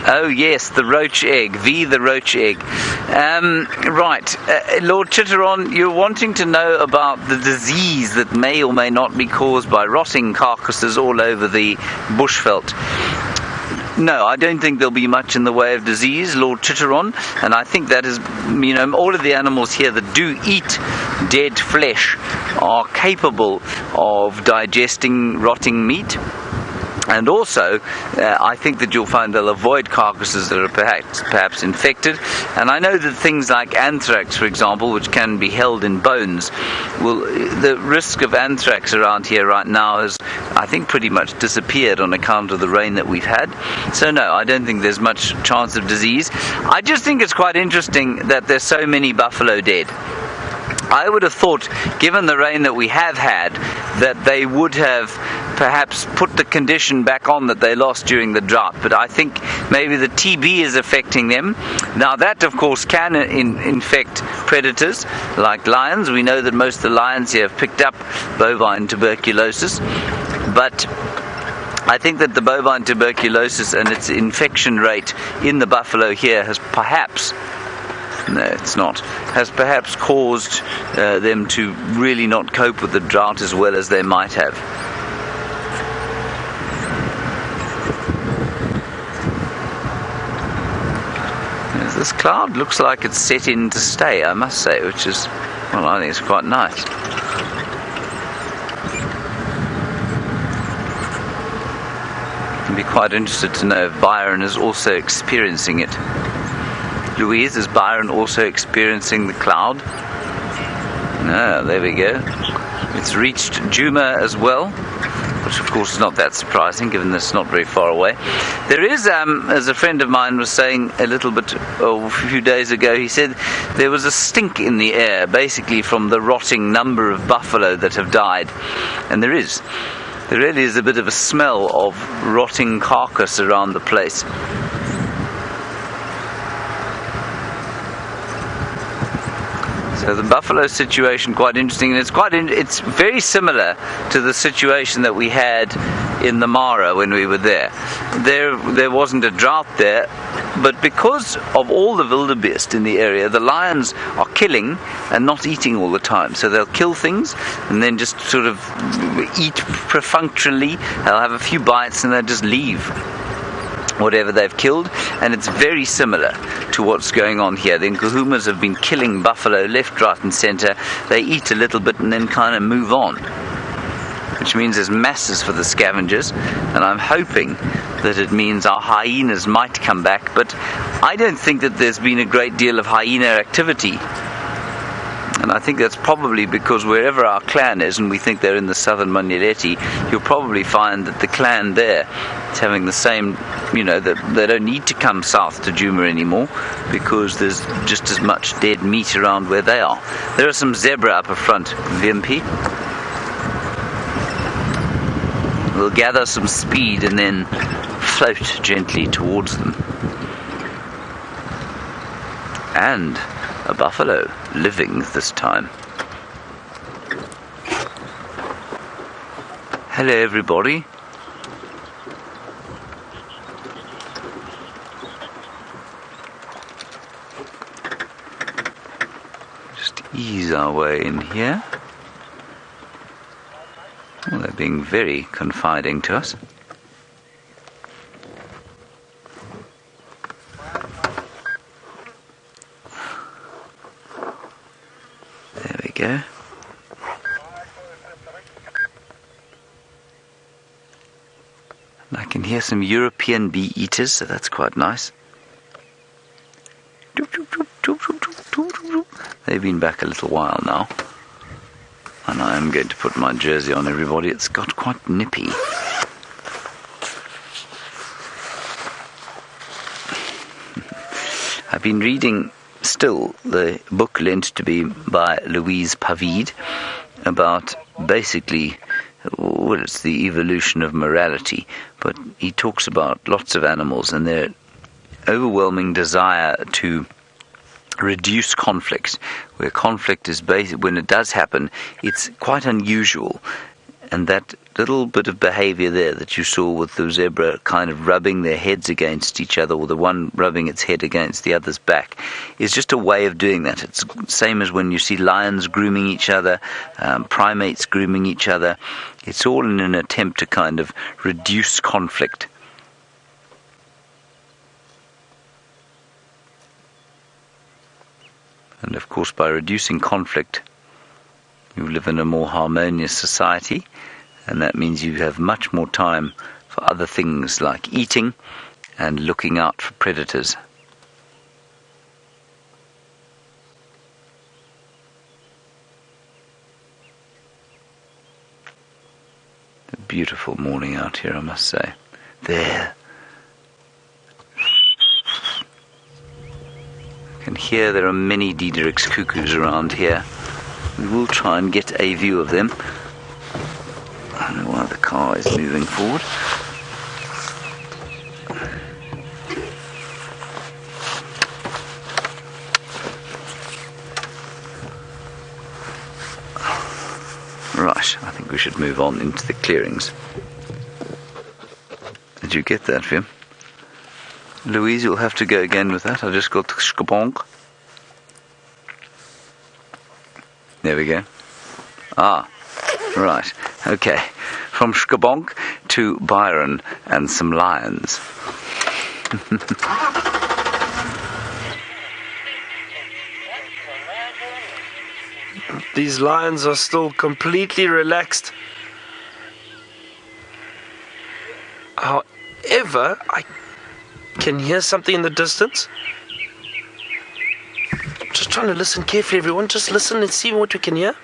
Oh yes, the roach egg, the roach egg. Right, Lord Chitteron, you're wanting to know about the disease that may or may not be caused by rotting carcasses all over the bushveld. No, I don't think there'll be much in the way of disease, Lord Chitteron, and I think that is, all of the animals here that do eat dead flesh are capable of digesting rotting meat. And also, I think that you'll find they'll avoid carcasses that are perhaps infected. And I know that things like anthrax, for example, which can be held in bones, the risk of anthrax around here right now has, I think, pretty much disappeared on account of the rain that we've had. So no, I don't think there's much chance of disease. I just think it's quite interesting that there's so many buffalo dead. I would have thought, given the rain that we have had, that they would have perhaps put the condition back on that they lost during the drought. But I think maybe the TB is affecting them. Now that, of course, can infect predators like lions. We know that most of the lions here have picked up bovine tuberculosis. But I think that the bovine tuberculosis and its infection rate in the buffalo here has perhaps... No, it's not. Has perhaps caused them to really not cope with the drought as well as they might have. This cloud looks like it's set in to stay, I must say, which is, well, I think it's quite nice. I'd be quite interested to know if Byron is also experiencing it. Louise, is Byron also experiencing the cloud? No, there we go. It's reached Djuma as well, which of course is not that surprising given that it's not very far away. There is, as a friend of mine was saying a few days ago, he said there was a stink in the air, basically from the rotting number of buffalo that have died. And there really is a bit of a smell of rotting carcass around the place. So the buffalo situation, quite interesting, and it's very similar to the situation that we had in the Mara when we were there. There wasn't a drought there, but because of all the wildebeest in the area, the lions are killing and not eating all the time. So they'll kill things and then just sort of eat perfunctorily. They'll have a few bites and they'll just leave whatever they've killed, and it's very similar to what's going on here. The Nkuhumas have been killing buffalo left, right and centre. They eat a little bit and then kind of move on, which means there's masses for the scavengers, and I'm hoping that it means our hyenas might come back, but I don't think that there's been a great deal of hyena activity. And I think that's probably because wherever our clan is, and we think they're in the southern Manyeleti, you'll probably find that the clan there is having the same, that they don't need to come south to Djuma anymore because there's just as much dead meat around where they are. There are some zebra up front, Vimpi. We'll gather some speed and then float gently towards them. And a buffalo living this time. Hello everybody. Just ease our way in here. Well, they're being very confiding to us. Go. And I can hear some European bee eaters, so that's quite nice. They've been back a little while now. And I am going to put my jersey on, everybody. It's got quite nippy. I've been reading still the book lent to me by Louise Pavid about basically well, it's the evolution of morality, but he talks about lots of animals and their overwhelming desire to reduce conflict, where conflict is when it does happen, it's quite unusual. And that little bit of behavior there that you saw with the zebra kind of rubbing their heads against each other, or the one rubbing its head against the other's back, is just a way of doing that. It's the same as when you see lions grooming each other, primates grooming each other. It's all in an attempt to kind of reduce conflict. And of course, by reducing conflict, you live in a more harmonious society, and that means you have much more time for other things like eating and looking out for predators. A beautiful morning out here, I must say. There. I can hear there are many Diederik's cuckoos around here. We will try and get a view of them. I don't know why the car is moving forward. Right, I think we should move on into the clearings. Did you get that, Vim? Louise, you'll have to go again with that. I just got the skabonk. There we go. Ah, right. Okay. From Skabonk to Byron and some lions.
These lions are still completely relaxed. However, I can hear something in the distance. Just trying to listen carefully, everyone. Just listen and see what we can hear.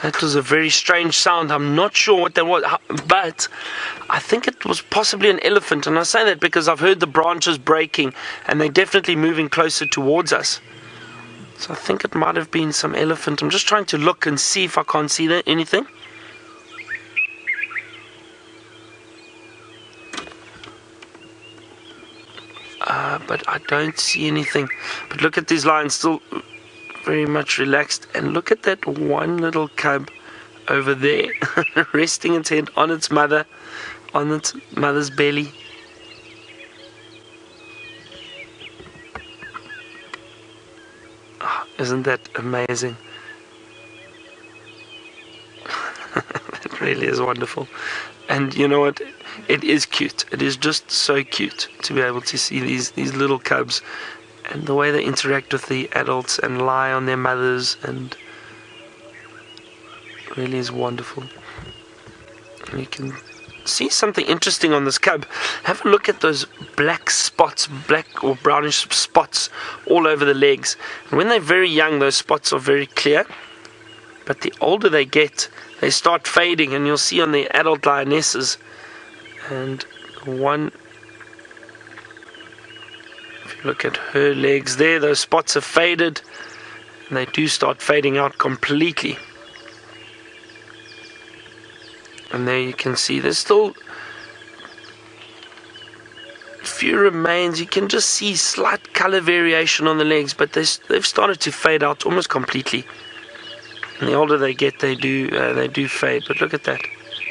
That was a very strange sound. I'm not sure what that was, but I think it was possibly an elephant. And I say that because I've heard the branches breaking, and they're definitely moving closer towards us. So I think it might have been some elephant. I'm just trying to look and see if I can't see anything. But I don't see anything. But look at these lions, still very much relaxed. And look at that one little cub over there, resting its head on its mother's belly. Oh, isn't that amazing? That really is wonderful. And you know what? It is cute. It is just so cute to be able to see these little cubs and the way they interact with the adults and lie on their mothers, and it really is wonderful. And you can see something interesting on this cub. Have a look at those black spots, black or brownish spots all over the legs. And when they're very young, those spots are very clear. But the older they get, they start fading, and you'll see on the adult lionesses. And one, if you look at her legs there, those spots have faded, and they do start fading out completely. And there you can see there's still a few remains. You can just see slight color variation on the legs, but they've started to fade out almost completely. And the older they get, they do fade. But look at that,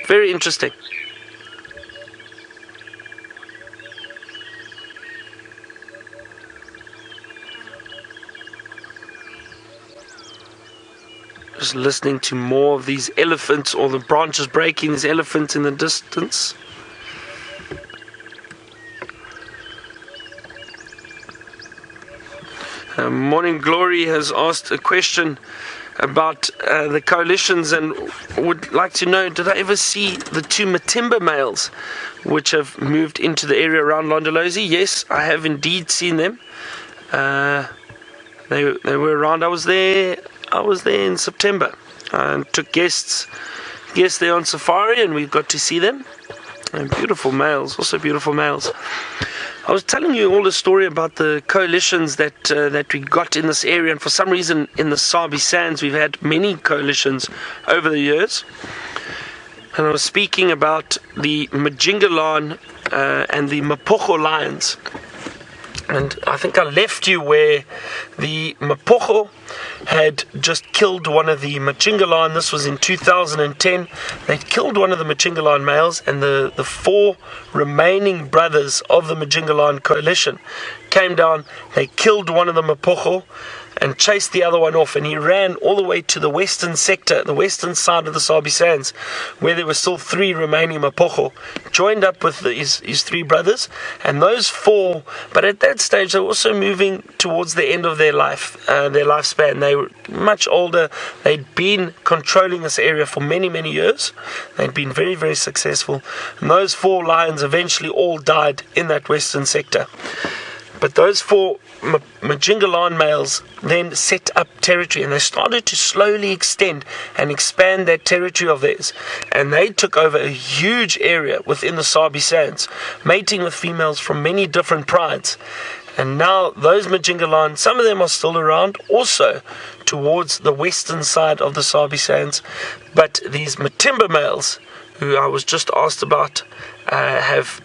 very interesting. Just listening to more of these elephants, or the branches breaking, these elephants in the distance. Morning Glory has asked a question about the coalitions and would like to know, did I ever see the two Matimba males which have moved into the area around Londolozi? Yes, I have indeed seen them. They were around. I was there in September and took guests there on safari, and we got to see them. And beautiful males, also beautiful males. I was telling you all the story about the coalitions that we got in this area, and for some reason in the Sabi Sands we've had many coalitions over the years. And I was speaking about the Majingalan and the Mapocho lions. And I think I left you where the Mapocho had just killed one of the Majingalan. This was in 2010. They'd killed one of the Majingalan males, and the 4 remaining brothers of the Majingalan coalition came down. They killed one of the Mapocho and chased the other one off, and he ran all the way to the western sector, the western side of the Sabi Sands, where there were still 3 remaining Mapocho, joined up with his 3 brothers, and those 4, but at that stage they were also moving towards the end of their lifespan. They were much older. They'd been controlling this area for many, many years. They'd been very, very successful, and those 4 lions eventually all died in that western sector. But those 4 Majingalan males then set up territory, and they started to slowly extend and expand that territory of theirs. And they took over a huge area within the Sabi Sands, mating with females from many different prides. And now those Majingalan, some of them are still around, also towards the western side of the Sabi Sands. But these Matimba males, who I was just asked about, have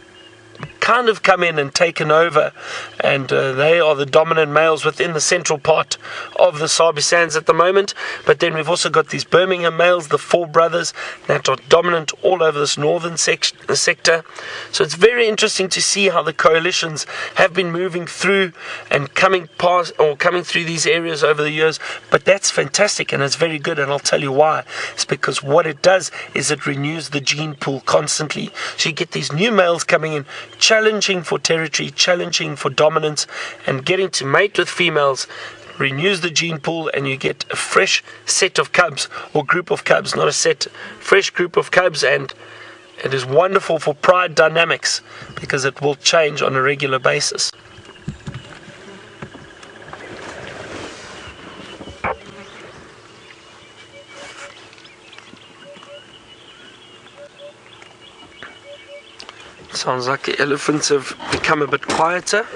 kind of come in and taken over, and they are the dominant males within the central part of the Sabi Sands at the moment. But then we've also got these Birmingham males, the 4 brothers, that are dominant all over this northern sector. So it's very interesting to see how the coalitions have been moving through and coming through these areas over the years. But that's fantastic, and it's very good, and I'll tell you why. It's because what it does is it renews the gene pool constantly. So you get these new males coming in, challenging for territory, challenging for dominance, and getting to mate with females renews the gene pool, and you get a fresh set of cubs, or group of cubs, not a set, fresh group of cubs. And it is wonderful for pride dynamics because it will change on a regular basis. Sounds like the elephants have become a bit quieter.